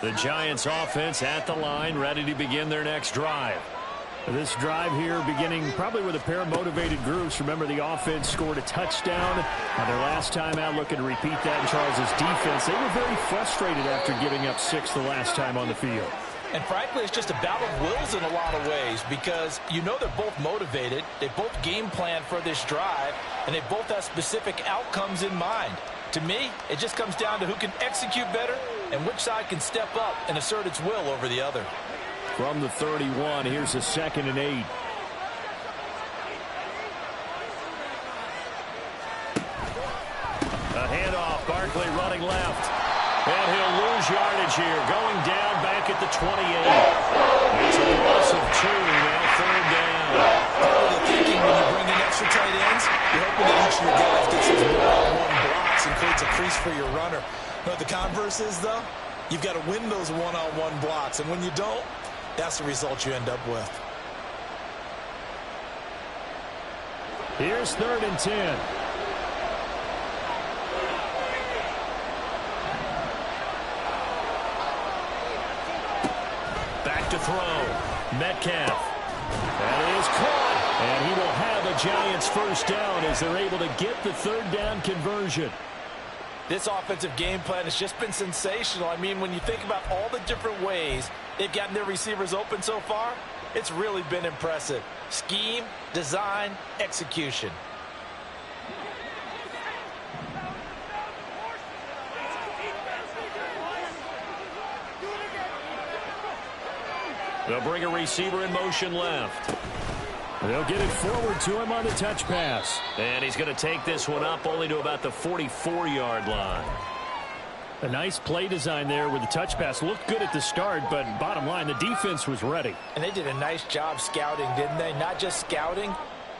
The Giants offense at the line, ready to begin their next drive.
This drive here beginning probably with a pair of motivated groups. Remember, the offense scored a touchdown. Their last time out, looking to repeat that in Charles's defense. They were very frustrated after giving up 6 the last time on the field.
And frankly, it's just a battle of wills in a lot of ways, because you know they're both motivated. They both game plan for this drive, and they both have specific outcomes in mind. To me, it just comes down to who can execute better and which side can step up and assert its will over the other.
From the 31, here's a 2nd and 8.
A handoff, Barkley running left. And he'll lose yardage here, going down back at the 28. It's a loss of 2, now 3rd down.
Part of the thinking when you bring in extra tight ends, you're hoping that each of your guys gets those one-on-one blocks and creates a crease for your runner. But the converse is, though, you've got to win those one-on-one blocks, and when you don't, that's the result you end up with.
Here's 3rd and 10.
Back to throw. Metcalf. That is caught. And he will have a Giants 1st down as they're able to get the 3rd down conversion.
This offensive game plan has just been sensational. I mean, when you think about all the different ways they've gotten their receivers open so far, it's really been impressive. Scheme, design, execution.
They'll bring a receiver in motion left.
They'll get it forward to him on the touch pass.
And he's going to take this one up only to about the 44-yard line.
A nice play design there with the touch pass. Looked good at the start, but bottom line, the defense was ready.
And they did a nice job scouting, didn't they? Not just scouting,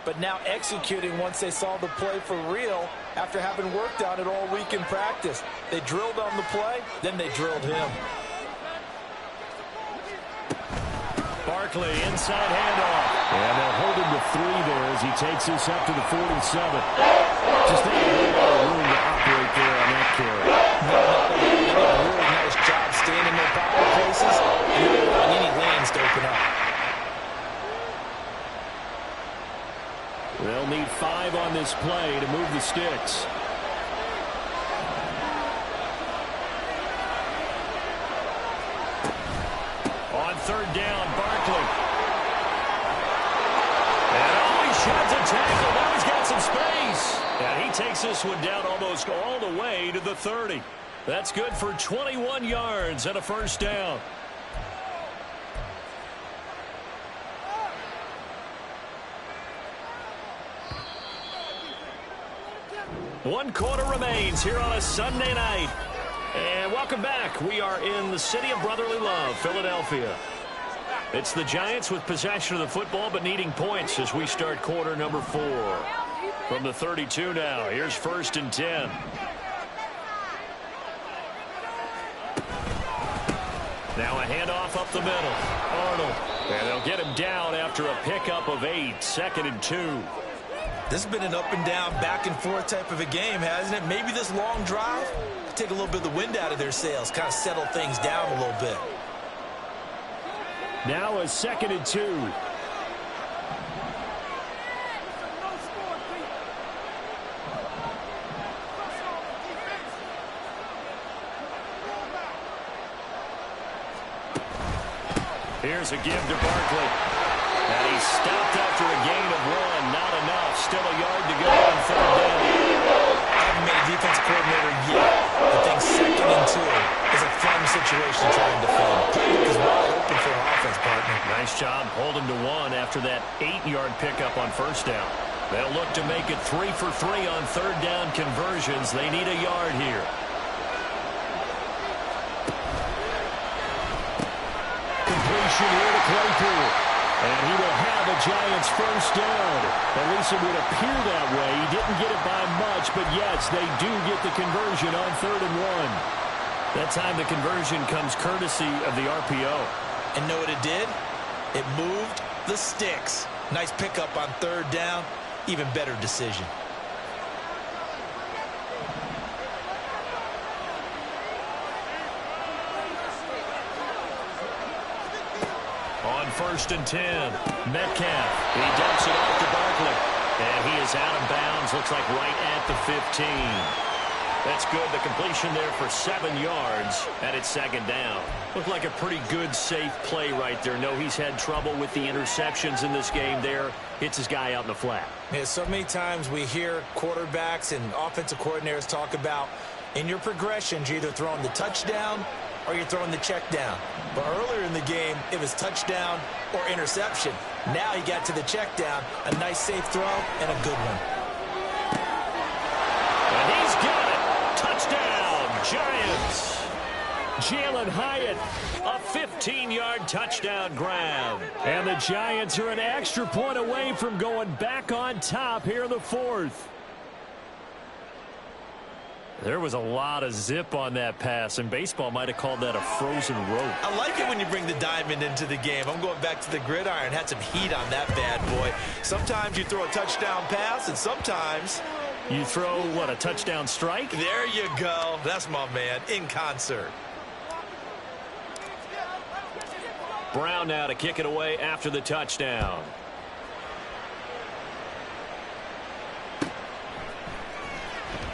but now executing once they saw the play for real after having worked on it all week in practice. They drilled on the play, then they drilled him.
Barkley, inside handoff.
And they'll hold him to 3 there as he takes this up to the 47. Just not a whole lot of room to operate there on that carry.
No, they did a really nice job staying in their proper places and not allowing any lanes to open up.
They'll need 5 on this play to move the sticks.
On 3rd down, Barkley. And he shoves a tackle. Now he's got some space. And he takes this one down almost all the way to the 30. That's good for 21 yards and a 1st down. One quarter remains here on a Sunday night. And welcome back. We are in the city of brotherly love, Philadelphia. It's the Giants with possession of the football but needing points as we start quarter number 4. From the 32 now, here's 1st and 10. Now a handoff up the middle. Arnold. And they'll get him down after a pickup of 8. 2nd and 2.
This has been an up and down, back and forth type of a game, hasn't it? Maybe this long drive take a little bit of the wind out of their sails, kind of settle things down a little bit.
Now a 2nd and 2.
Here's a give to Barkley. And he stopped after a gain of 1. Not enough. Still a yard to go on 3rd down.
I haven't been a defense coordinator yet, but think 2nd and 2 is a fun situation to try and defend. Playbook is wide open for an offense, partner.
after that 8-yard pickup on first down. They'll look to make it 3 for 3 on third down conversions. They need a yard here. Completion here to Claypool. And he will have a Giants first down. At least it would appear that way. He didn't get it by much, but yes, they do get the conversion on 3rd and 1. That time the conversion comes courtesy of the RPO.
And know what it did? It moved the sticks. Nice pickup on 3rd down. Even better decision.
On 1st and 10, Metcalf. He dumps it off to Barkley. And he is out of bounds. Looks like right at the 15. That's good. The completion there for 7 yards, and it's 2nd down. Looked like a pretty good, safe play right there. No, he's had trouble with the interceptions in this game there. Hits his guy out in the flat.
Yeah, so many times we hear quarterbacks and offensive coordinators talk about in your progressions, you're either throwing the touchdown or you're throwing the check down. But earlier in the game, it was touchdown or interception. Now he got to the check down, a nice safe throw, and a good one.
And he's got it. Touchdown, Giants. Jalen Hyatt, a 15-yard touchdown grab.
And the Giants are an extra point away from going back on top here in the 4th.
There was a lot of zip on that pass, and baseball might have called that a frozen rope.
I like it when you bring the diamond into the game. I'm going back to the gridiron. Had some heat on that bad boy. Sometimes you throw a touchdown pass, and sometimes
you throw, what, a touchdown strike?
There you go. That's my man, in concert.
Brown now to kick it away after the touchdown.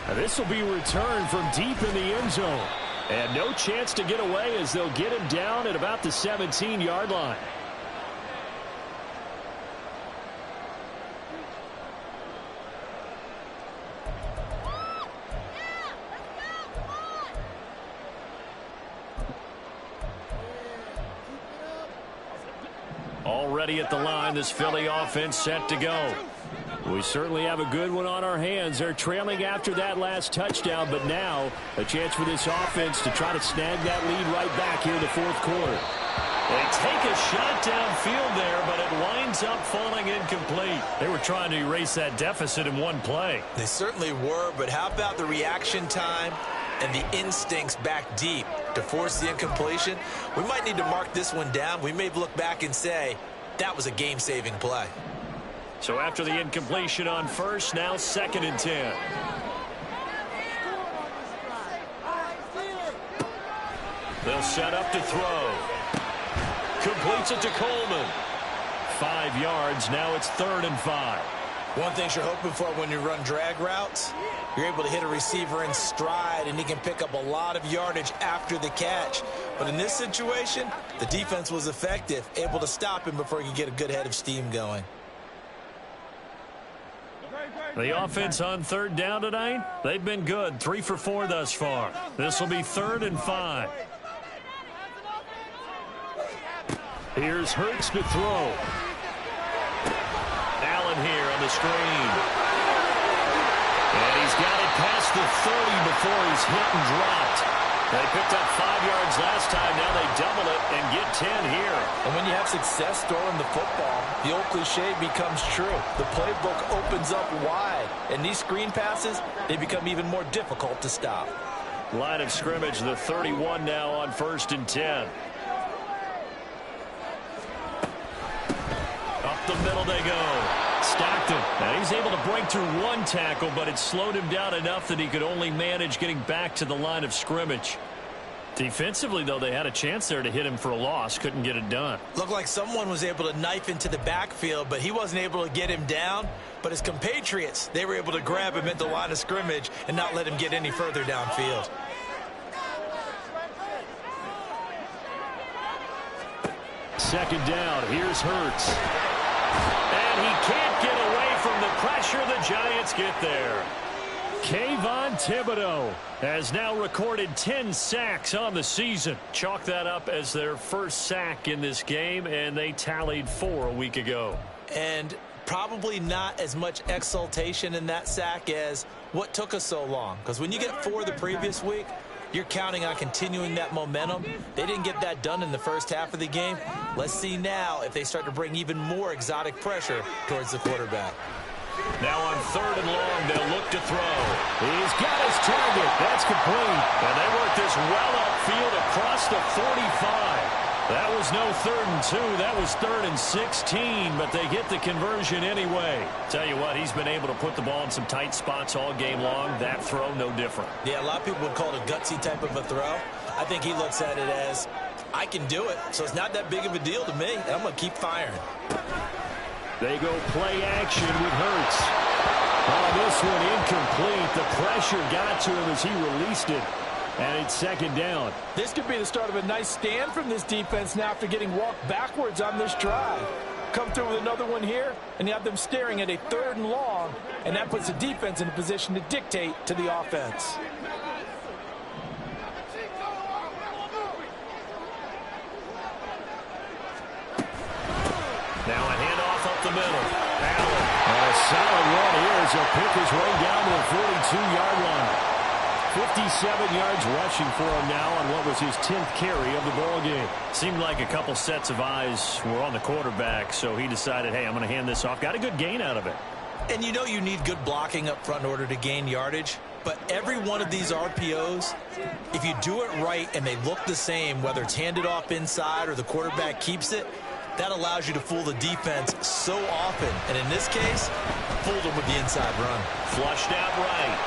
And this will be returned from deep in the end zone. And no chance to get away as they'll get him down at about the 17-yard line.
Already at the line, this Philly offense set to go.
We certainly have a good one on our hands. They're trailing after that last touchdown, but now a chance for this offense to try to snag that lead right back here in the 4th quarter.
They take a shot downfield there, but it winds up falling incomplete. They were trying to erase that deficit in one play.
They certainly were, but how about the reaction time and the instincts back deep to force the incompletion? We might need to mark this one down. We may look back and say that was a game-saving play.
So after the incompletion on 1st, now 2nd and 10. They'll set up to throw. Completes it to Coleman. 5 yards. Now it's 3rd and 5.
One thing you're hoping for when you run drag routes, you're able to hit a receiver in stride, and he can pick up a lot of yardage after the catch. But in this situation, the defense was effective, able to stop him before he could get a good head of steam going.
The offense on 3rd down tonight, they've been good. 3 for 4 thus far. This will be 3rd and 5.
Here's Hurts to throw.
Allen here on the screen. And he's got it past the 30 before he's hit and dropped. They picked up 5 yards last time. Now they double it and get 10 here.
And when you have success throwing the football, the old cliche becomes true. The playbook opens up wide. And these screen passes, they become even more difficult to stop.
Line of scrimmage, the 31 now on 1st and 10. Up the middle they go. Stockton. Now he's able to break through one tackle, but it slowed him down enough that he could only manage getting back to the line of scrimmage. Defensively, though, they had a chance there to hit him for a loss. Couldn't get it done.
Looked like someone was able to knife into the backfield, but he wasn't able to get him down. But his compatriots, they were able to grab him at the line of scrimmage and not let him get any further downfield.
Second down. Here's Hurts.
And he can't get away from the pressure. The Giants get there. Kayvon Thibodeau has now recorded 10 sacks on the season. Chalk that up as their first sack in this game, and they tallied 4 a week ago.
And probably not as much exultation in that sack as what took us so long. Because when you get 4 the previous week, you're counting on continuing that momentum. They didn't get that done in the first half of the game. Let's see now if they start to bring even more exotic pressure towards the quarterback.
Now on 3rd and long, they'll look to throw. He's got his target. That's complete. And they work this well upfield across the 45. That was no 3rd and 2. That was 3rd and 16, but they get the conversion anyway. Tell you what, he's been able to put the ball in some tight spots all game long. That throw, no different.
Yeah, a lot of people would call it a gutsy type of a throw. I think he looks at it as, I can do it, so it's not that big of a deal to me, and I'm going to keep firing.
They go play action with Hurts. Oh, this one incomplete. The pressure got to him as he released it. And it's 2nd down.
This could be the start of a nice stand from this defense now after getting walked backwards on this drive. Come through with another one here, and you have them staring at a 3rd and long, and that puts the defense in a position to dictate to the offense.
Now a handoff up the middle. Allen. A solid run here as he'll pick his way down to the 42-yard line. 57 yards rushing for him now on what was his 10th carry of the ball game. Seemed like a couple sets of eyes were on the quarterback, so he decided, hey, I'm going to hand this off. Got a good gain out of it.
And you know you need good blocking up front in order to gain yardage. But every one of these RPOs, if you do it right and they look the same, whether it's handed off inside or the quarterback keeps it, that allows you to fool the defense so often. And in this case, fooled them with the inside run.
Flushed out right.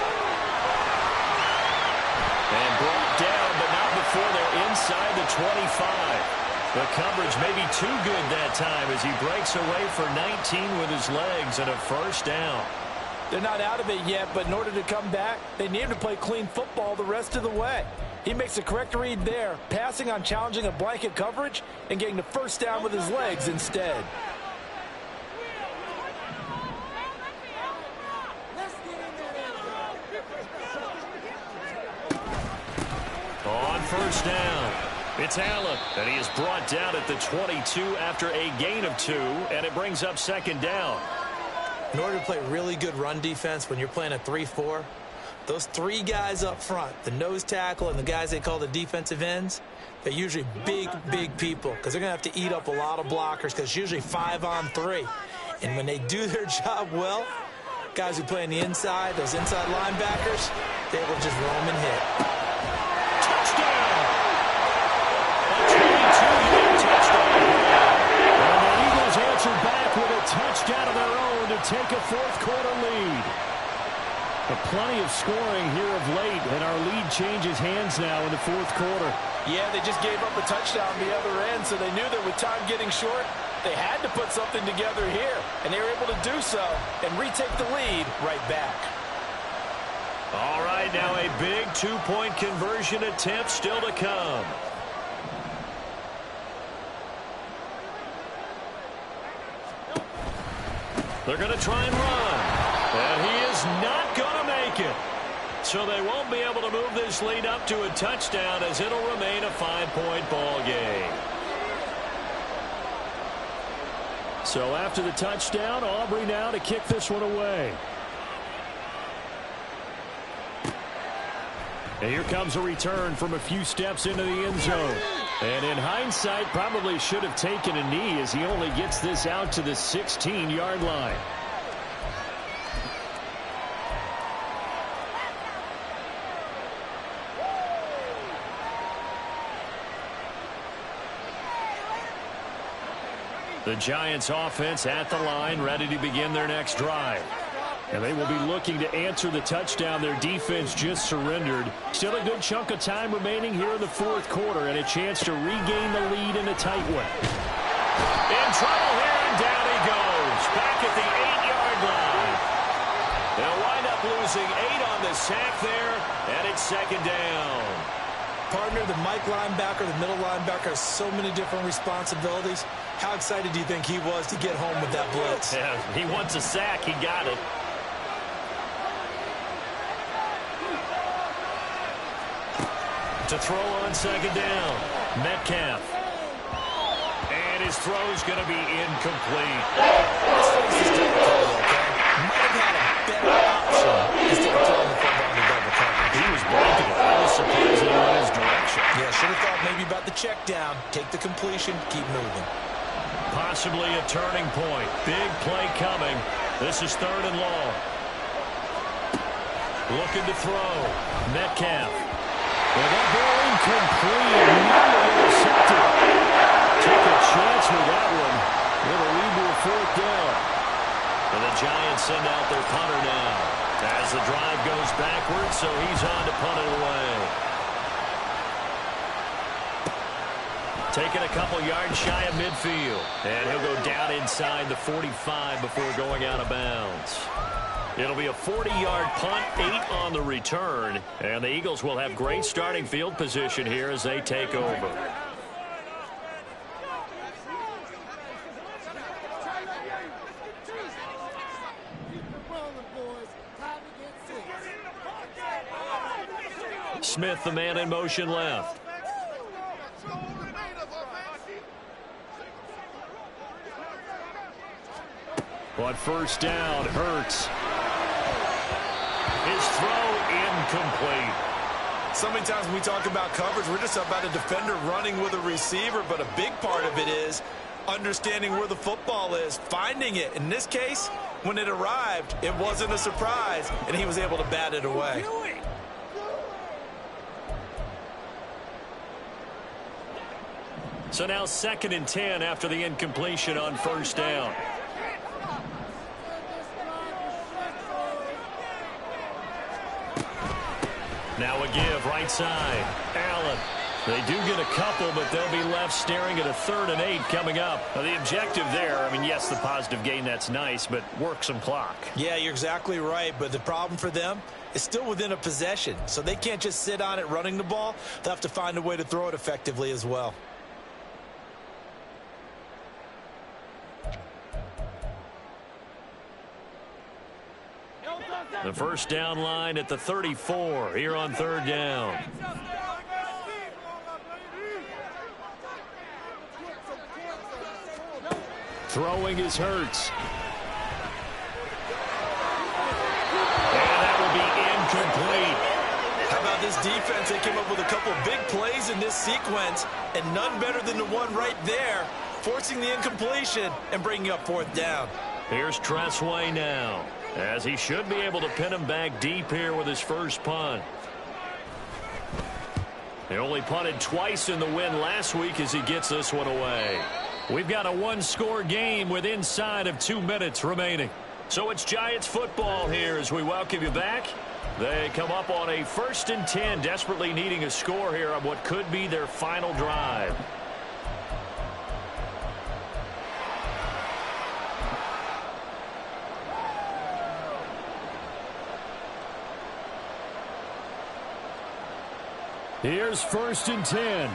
And brought down, but not before they're inside the 25. The coverage may be too good that time as he breaks away for 19 with his legs and a 1st down.
They're not out of it yet, but in order to come back, they need to play clean football the rest of the way. He makes the correct read there, passing on challenging a blanket coverage and getting the 1st down with his legs instead.
On 1st down, it's Allen, and he is brought down at the 22 after a gain of 2, and it brings up 2nd down.
In order to play really good run defense when you're playing a 3-4, those 3 guys up front, the nose tackle and the guys they call the defensive ends, they're usually big, big people because they're going to have to eat up a lot of blockers because it's usually 5 on 3. And when they do their job well, guys who play on the inside, those inside linebackers, they will just roam and hit.
Touchdown! A 22-yard touchdown. And the Eagles answer back with a touchdown of their own to take a 4th quarter lead. But plenty of scoring here of late, and our lead changes hands now in the 4th quarter.
Yeah, they just gave up a touchdown on the other end, so they knew that with time getting short, they had to put something together here, and they were able to do so and retake the lead right back.
All right, now a big 2-point conversion attempt still to come. They're going to try and run. And he is not going to make it. So they won't be able to move this lead up to a touchdown as it'll remain a 5-point ball game. So after the touchdown, Aubrey now to kick this one away. And here comes a return from a few steps into the end zone. And in hindsight, probably should have taken a knee as he only gets this out to the 16-yard line. The Giants offense at the line, ready to begin their next drive. And they will be looking to answer the touchdown their defense just surrendered. Still a good chunk of time remaining here in the 4th quarter and a chance to regain the lead in a tight way. In trouble here, and down he goes. Back at the 8-yard line. They'll wind up losing 8 on the sack there, and it's 2nd down.
Partner, the Mike linebacker, the middle linebacker has so many different responsibilities. How excited do you think he was to get home with that blitz?
Yeah, he wants a sack. He got it. To throw on second down, Metcalf. And his throw's going to be incomplete.
Let's face this double cover, okay? Might have had a better option instead of throwing the football in the double cover.
He was blanketed. I was surprised he went his direction.
Yeah, should have thought maybe about the check down. Take the completion, keep moving.
Possibly a turning point. Big play coming. This is 3rd and long. Looking to throw. Metcalf. Well, that ball incomplete. Nearly intercepted. Took a chance with that one. It'll lead to a 4th down. And the Giants send out their punter now. As the drive goes backwards, so he's on to punt it away. Taking a couple yards shy of midfield. And he'll go down inside the 45 before going out of bounds. It'll be a 40-yard punt, 8 on the return. And the Eagles will have great starting field position here as they take over. Smith, the man in motion left. On 1st down, Hurts. His throw incomplete.
So many times when we talk about coverage, we're just about a defender running with a receiver, but a big part of it is understanding where the football is, finding it. In this case, when it arrived, it wasn't a surprise, and he was able to bat it away.
So now 2nd and 10 after the incompletion on 1st down. Now a give right side. Allen. They do get a couple, but they'll be left staring at a 3rd and 8 coming up. Now, the objective there, I mean, yes, the positive gain, that's nice, but work some clock.
Yeah, you're exactly right, but the problem for them is still within a possession, so they can't just sit on it running the ball. They'll have to find a way to throw it effectively as well.
The 1st down line at the 34 here on 3rd down. Throwing is Hurts. And that will be incomplete.
How about this defense? They came up with a couple big plays in this sequence, and none better than the one right there, forcing the incompletion and bringing up 4th down.
Here's Tressway now, as he should be able to pin him back deep here with his first punt. They only punted twice in the win last week as he gets this one away. We've got a 1-score game with inside of 2 minutes remaining. So it's Giants football here as we welcome you back. They come up on a 1st and 10, desperately needing a score here on what could be their final drive.
Here's 1st and 10.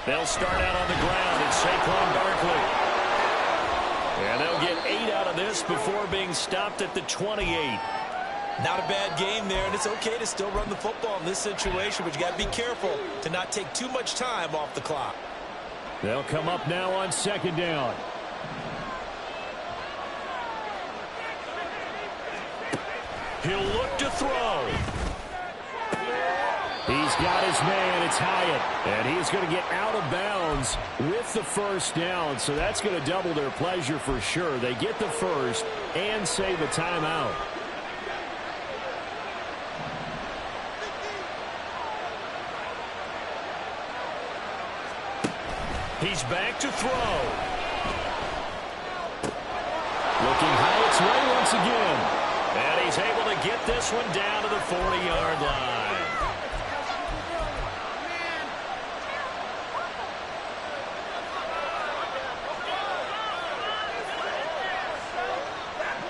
They'll start out on the ground. It's Saquon Barkley. And they'll get 8 out of this before being stopped at the 28.
Not a bad game there, and it's okay to still run the football in this situation, but you got to be careful to not take too much time off the clock.
They'll come up now on 2nd down.
He'll look to throw.
He's got his man. It's Hyatt. And he's going to get out of bounds with the 1st down. So that's going to double their pleasure for sure. They get the 1st and save a timeout.
He's back to throw.
Looking Hyatt's way once again.
And he's able to get this one down to the 40-yard line.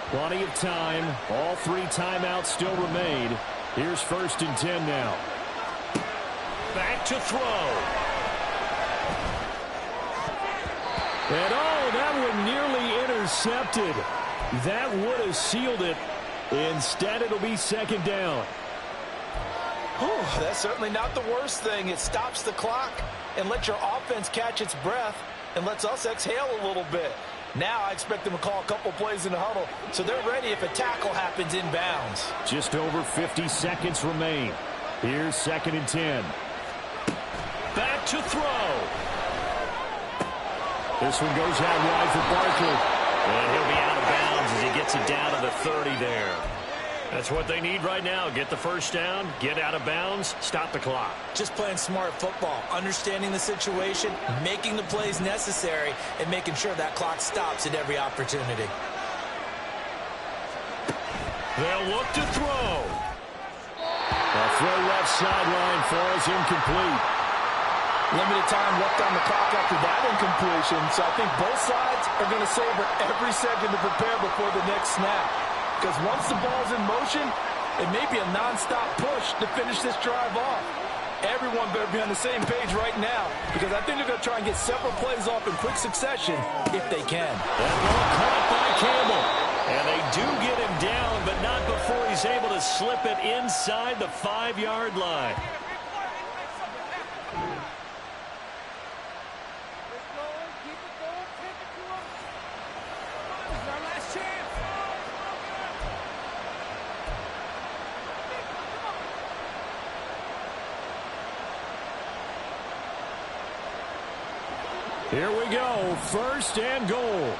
Plenty of time. All 3 timeouts still remain. Here's 1st and 10 now.
Back to throw.
And oh, that and nearly intercepted. That would have sealed it. Instead, it'll be second down.
Whew, that's certainly not the worst thing. It stops the clock and lets your offense catch its breath and lets us exhale a little bit. Now I expect them to call a couple plays in the huddle so they're ready if a tackle happens inbounds.
Just over 50 seconds remain. Here's 2nd and 10.
Back to throw.
This one goes out wide for Barkley.
And he'll be out of bounds as he gets it down to the 30 there. That's what they need right now. Get the first down, get out of bounds, stop the clock.
Just playing smart football, understanding the situation, making the plays necessary, and making sure that clock stops at every opportunity.
They'll look to throw.
A throw left sideline falls incomplete.
Limited time left on the clock after that incompletion, so I think both sides are going to savor every second to prepare before the next snap. Because once the ball's in motion, it may be a nonstop push to finish this drive off. Everyone better be on the same page right now, because I think they're going to try and get several plays off in quick succession if they can.
That ball caught by Campbell.
And they do get him down, but not before he's able to slip it inside the 5-yard line.
Here we go, 1st and goal.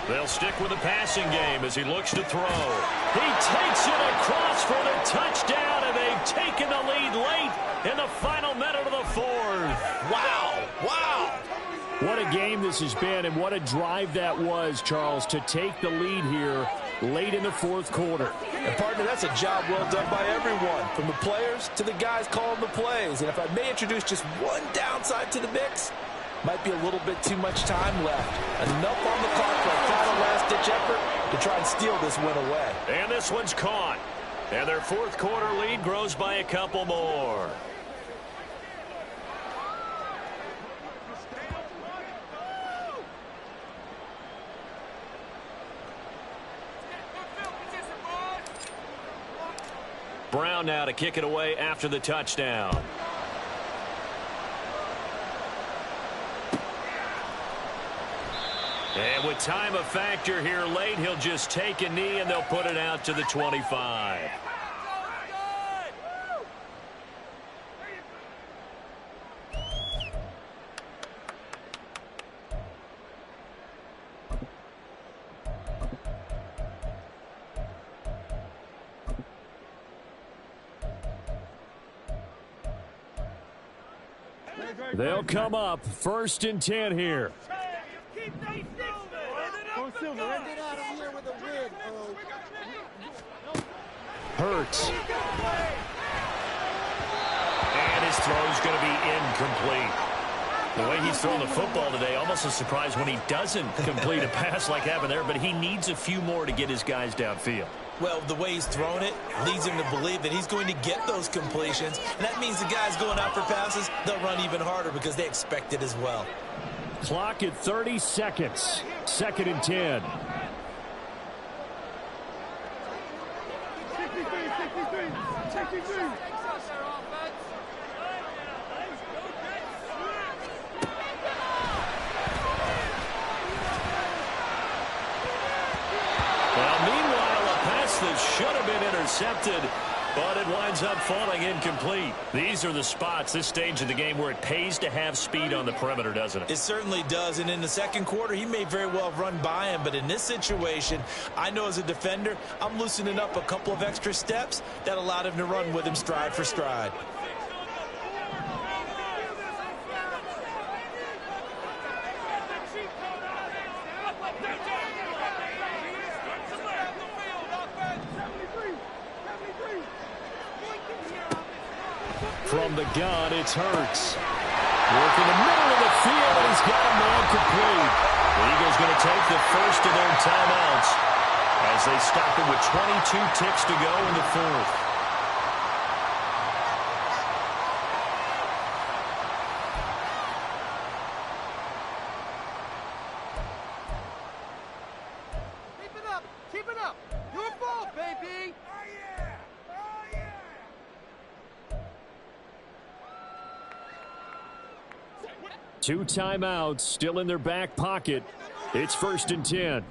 They'll stick with the passing game as he looks to throw. He takes it across for the touchdown, and they've taken the lead late in the final minute of the 4th.
Wow! Wow!
What a game this has been, and what a drive that was, Charles, to take the lead here late in the 4th quarter.
And, partner, that's a job well done by everyone, from the players to the guys calling the plays. And if I may introduce just one downside to the mix, might be a little bit too much time left. Enough on the clock for a final last-ditch effort to try and steal this win away.
And this one's caught. And their 4th quarter lead grows by a couple more. Brown now to kick it away after the touchdown. And with time a factor here late, he'll just take a knee and they'll put it out to the 25.
They'll come up 1st and 10 here. Hurts.
And his throw's going to be incomplete. The way he's thrown the football today, almost a surprise when he doesn't complete a pass like happened there, but he needs a few more to get his guys downfield.
Well, the way he's thrown it leads him to believe that he's going to get those completions. And that means the guys going out for passes, they'll run even harder because they expect it as well.
Clock at 30 seconds. 2nd and 10.
Well, meanwhile, a pass that should have been intercepted, but it winds up falling incomplete. These are the spots, this stage of the game, where it pays to have speed on the perimeter, doesn't it?
It certainly does, and in the 2nd quarter, he may very well have run by him, but in this situation, I know as a defender, I'm loosening up a couple of extra steps that allowed him to run with him stride for stride.
From the gun, it's Hurts. Working the middle of the field, and he's got a man complete.
The Eagles going to take the first of their timeouts. as they stop it with 22 ticks to go in the fourth.
Keep it up. Your ball, baby. Oh, yeah. Oh, yeah.
2 timeouts still in their back pocket. It's 1st and 10.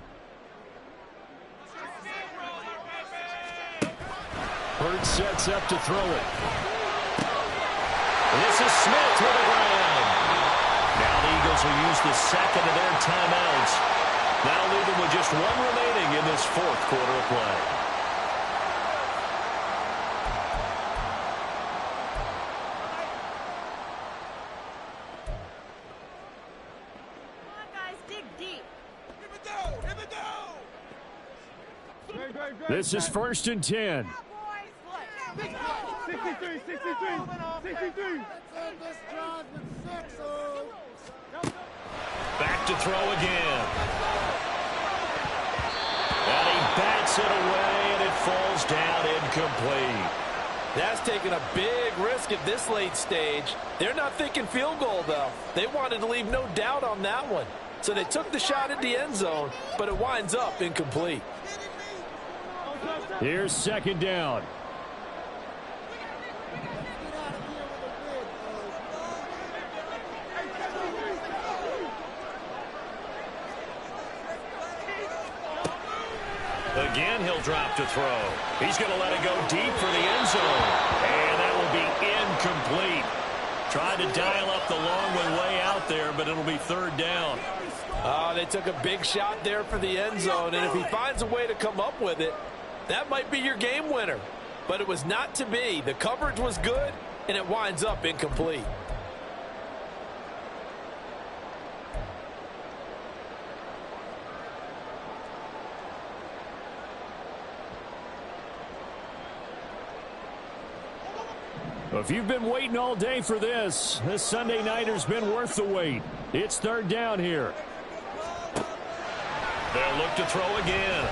Hurts sets up to throw it.
This is Smith with a grab. Now the Eagles will use the second of their timeouts. That'll leave them with just 1 remaining in this 4th quarter of play.
Come on, guys, dig deep.
This is 1st and 10.
63.
Back to throw again. And he bats it away, and it falls down incomplete.
That's taking a big risk at this late stage. They're not thinking field goal, though. They wanted to leave no doubt on that one. So they took the shot at the end zone, but it winds up incomplete.
Here's 2nd down.
Again, he'll drop to throw. He's going to let it go deep for the end zone. And that will be incomplete. Tried to dial up the long one way out there, but it'll be 3rd down.
They took a big shot there for the end zone, and if he finds a way to come up with it, that might be your game winner. But it was not to be. The coverage was good, and it winds up incomplete.
If you've been waiting all day for this Sunday nighter's been worth the wait. It's 3rd down here.
They'll look to throw again.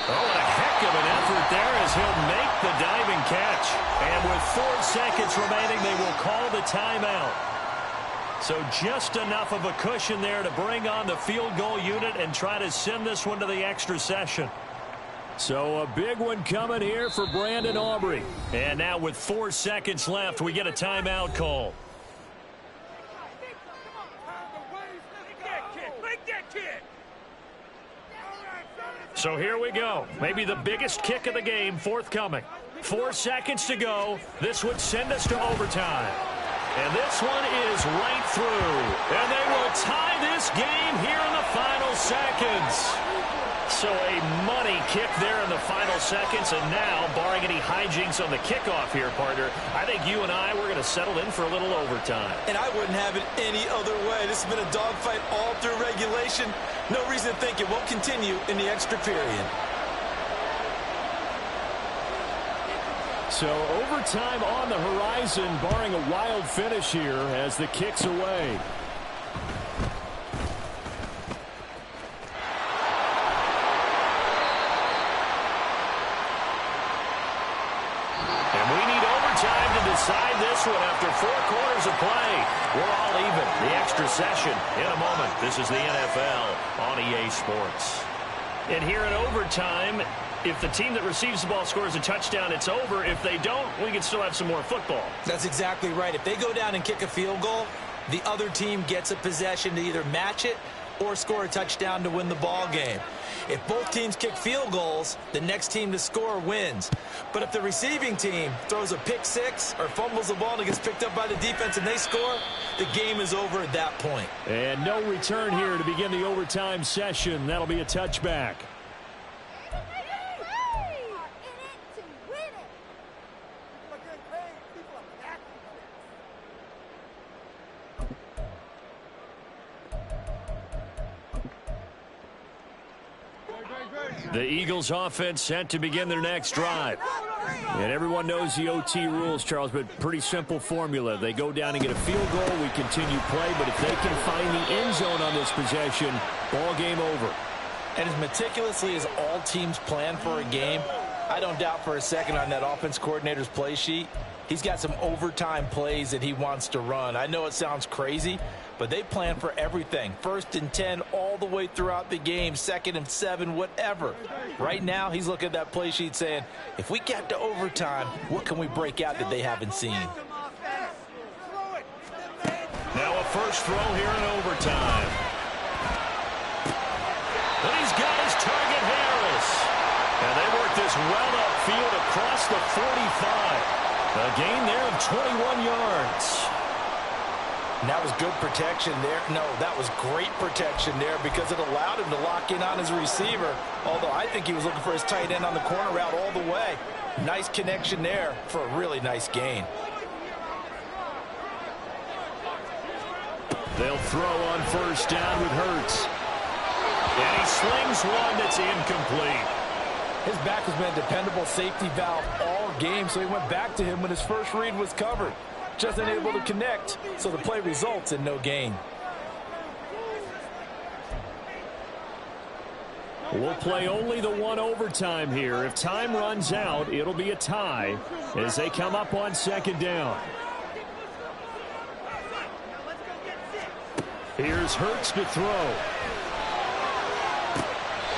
Oh, what a heck of an effort there as he'll make the diving catch. And with 4 seconds remaining, they will call the timeout. So just enough of a cushion there to bring on the field goal unit and try to send this one to the extra session.
So a big one coming here for Brandon Aubrey.
And now with 4 seconds left, we get a timeout call. So here we go. Maybe the biggest kick of the game forthcoming. 4 seconds to go. This would send us to overtime. And this one is right through. And they will tie this game here in the final seconds. So a money kick there in the final seconds. And now, barring any hijinks on the kickoff here, partner, I think you and I, we're going to settle in for a little overtime.
And I wouldn't have it any other way. This has been a dogfight all through regulation. No reason to think it won't continue in the extra period.
So overtime on the horizon, barring a wild finish here as the kick's away.
And we need overtime to decide this one after 4 quarters of play. We're all even. The extra session in a moment. This is the NFL on EA Sports. And here in overtime, if the team that receives the ball scores a touchdown, it's over. If they don't, we can still have some more football.
That's exactly right. If they go down and kick a field goal, the other team gets a possession to either match it or score a touchdown to win the ball game. If both teams kick field goals, the next team to score wins. But if the receiving team throws a pick six or fumbles the ball and it gets picked up by the defense and they score, the game is over at that point.
And no return here to begin the overtime session. That'll be a touchback. The Eagles offense set to begin their next drive. And everyone knows the OT rules, Charles, but pretty simple formula. They go down and get a field goal, we continue play, but if they can find the end zone on this possession, ball game over.
And as meticulously as all teams plan for a game, I don't doubt for a second on that offense coordinator's play sheet, he's got some overtime plays that he wants to run. I know it sounds crazy, but they plan for everything. 1st and 10 all the way throughout the game, 2nd and 7, whatever. Right now, he's looking at that play sheet saying, if we get to overtime, what can we break out that they haven't seen?
Now a first throw here in overtime. And he's got his target, Harris. And they work this well upfield across the 45. A gain there of 21 yards.
And that was good protection there. No, that was great protection there because it allowed him to lock in on his receiver. Although I think he was looking for his tight end on the corner route all the way. Nice connection there for a really nice gain.
They'll throw on first down with Hurts. And he slings one that's incomplete.
His back has been a dependable safety valve all game, so he went back to him when his first read was covered. Just unable to connect, so the play results in no gain.
We'll play only the one overtime here. If time runs out, it'll be a tie as they come up on second down. Here's Hurts to throw.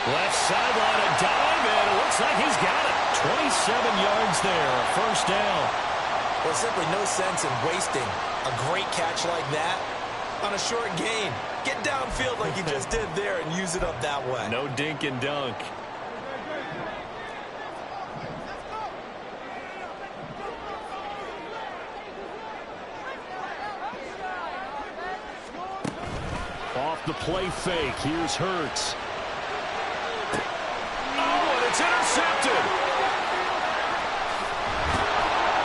Left sideline, a dive, and it looks like he's got it. 27 yards there, first down.
There's simply no sense in wasting a great catch like that on a short gain. Get downfield like you just did there and use it up that way.
No dink and dunk. Off the play fake, here's Hurts. Oh, and it's intercepted.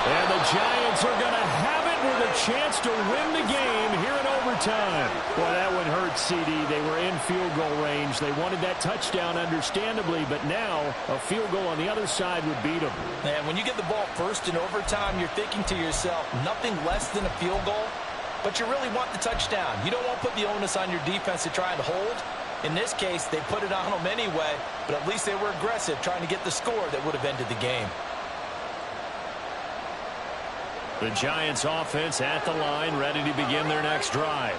And the Giants are going to have it with a chance to win the game here in overtime. Well, that one hurt, CD. They were in field goal range. They wanted that touchdown, understandably, but now a field goal on the other side would beat them.
Man, when you get the ball first in overtime, you're thinking to yourself, nothing less than a field goal, but you really want the touchdown. You don't want to put the onus on your defense to try and hold. In this case, they put it on them anyway, but at least they were aggressive, trying to get the score that would have ended the game.
The Giants offense at the line, ready to begin their next drive.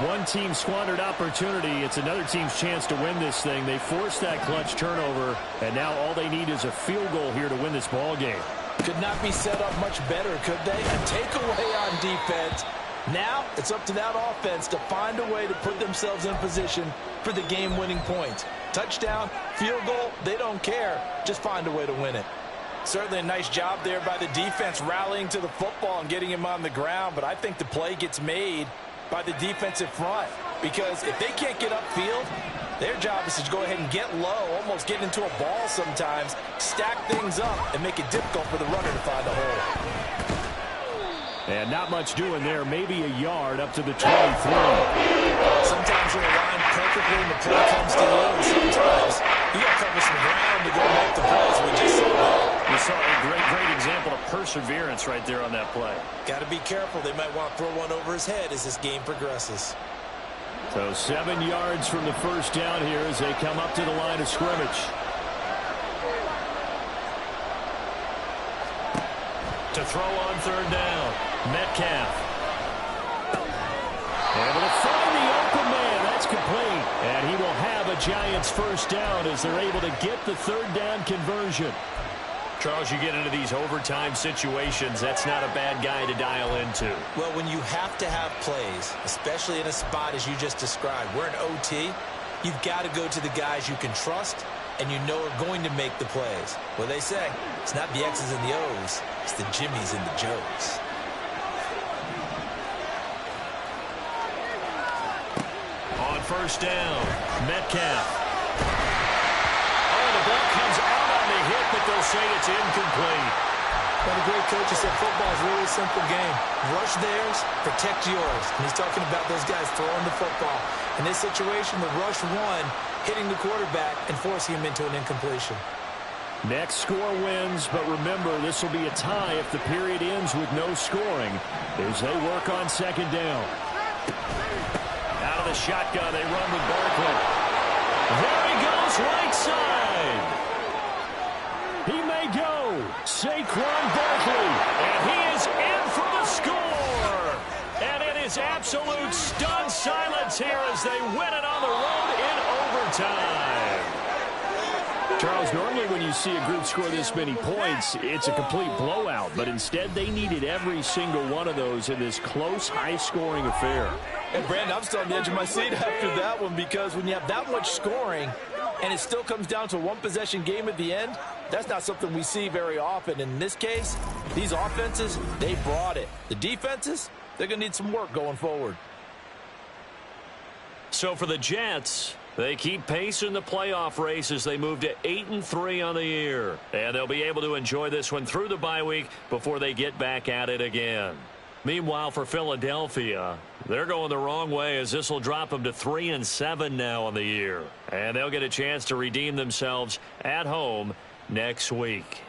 One team squandered opportunity. It's another team's chance to win this thing. They forced that clutch turnover, and now all they need is a field goal here to win this ball game.
Could not be set up much better, could they? A takeaway on defense. Now it's up to that offense to find a way to put themselves in position for the game-winning points. Touchdown, field goal, they don't care. Just find a way to win it. Certainly a nice job there by the defense rallying to the football and getting him on the ground, but I think the play gets made by the defensive front because if they can't get upfield, their job is to go ahead and get low, almost get into a ball sometimes, stack things up, and make it difficult for the runner to find a hole.
And not much doing there, maybe a yard up to the 23.
Sometimes you're aligned perfectly and the play comes to you, and sometimes you got to cover some ground to go make the plays. We just saw that.
We saw a great example of perseverance right there on that play.
Got to be careful. They might want to throw one over his head as this game progresses.
So 7 yards from the first down here as they come up to the line of scrimmage. To throw on third down, Metcalf. Able to find the open man. That's complete. And he will have a Giants first down as they're able to get the third down conversion. Charles, you get into these overtime situations, that's not a bad guy to dial into.
Well, when you have to have plays, especially in a spot as you just described, we're in OT, you've got to go to the guys you can trust and you know are going to make the plays. Well, they say it's not the X's and the O's, it's the Jimmies and the Joes.
On first down, Metcalf. Oh, the ball comes out on the hit, but they'll say it's incomplete.
Well, the great coach has said football is really a simple game. Rush theirs, protect yours. And he's talking about those guys throwing the football. In this situation, the rush one, hitting the quarterback and forcing him into an incompletion.
Next score wins, but remember, this will be a tie if the period ends with no scoring as they work on second down. Out of the shotgun, they run with Barkley. There he goes, right side. He may go. Saquon Barkley. And he is in for the score. And it is absolute stunned silence here as they win it on the road in overtime.
Charles, normally when you see a group score this many points, it's a complete blowout. But instead, they needed every single one of those in this close, high-scoring affair.
And, Brandon, I'm still on the edge of my seat after that one because when you have that much scoring and it still comes down to a one-possession game at the end, that's not something we see very often. In this case, these offenses, they brought it. The defenses, they're going to need some work going forward.
So for the Jets, they keep pace in the playoff race as they move to 8-3 on the year. And they'll be able to enjoy this one through the bye week before they get back at it again. Meanwhile, for Philadelphia, they're going the wrong way as this will drop them to 3-7 now on the year. And they'll get a chance to redeem themselves at home next week.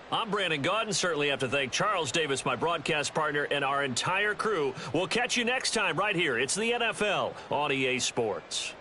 I'm Brandon Gaudin. Certainly have to thank Charles Davis, my broadcast partner, and our entire crew. We'll catch you next time right here. It's the NFL on EA Sports.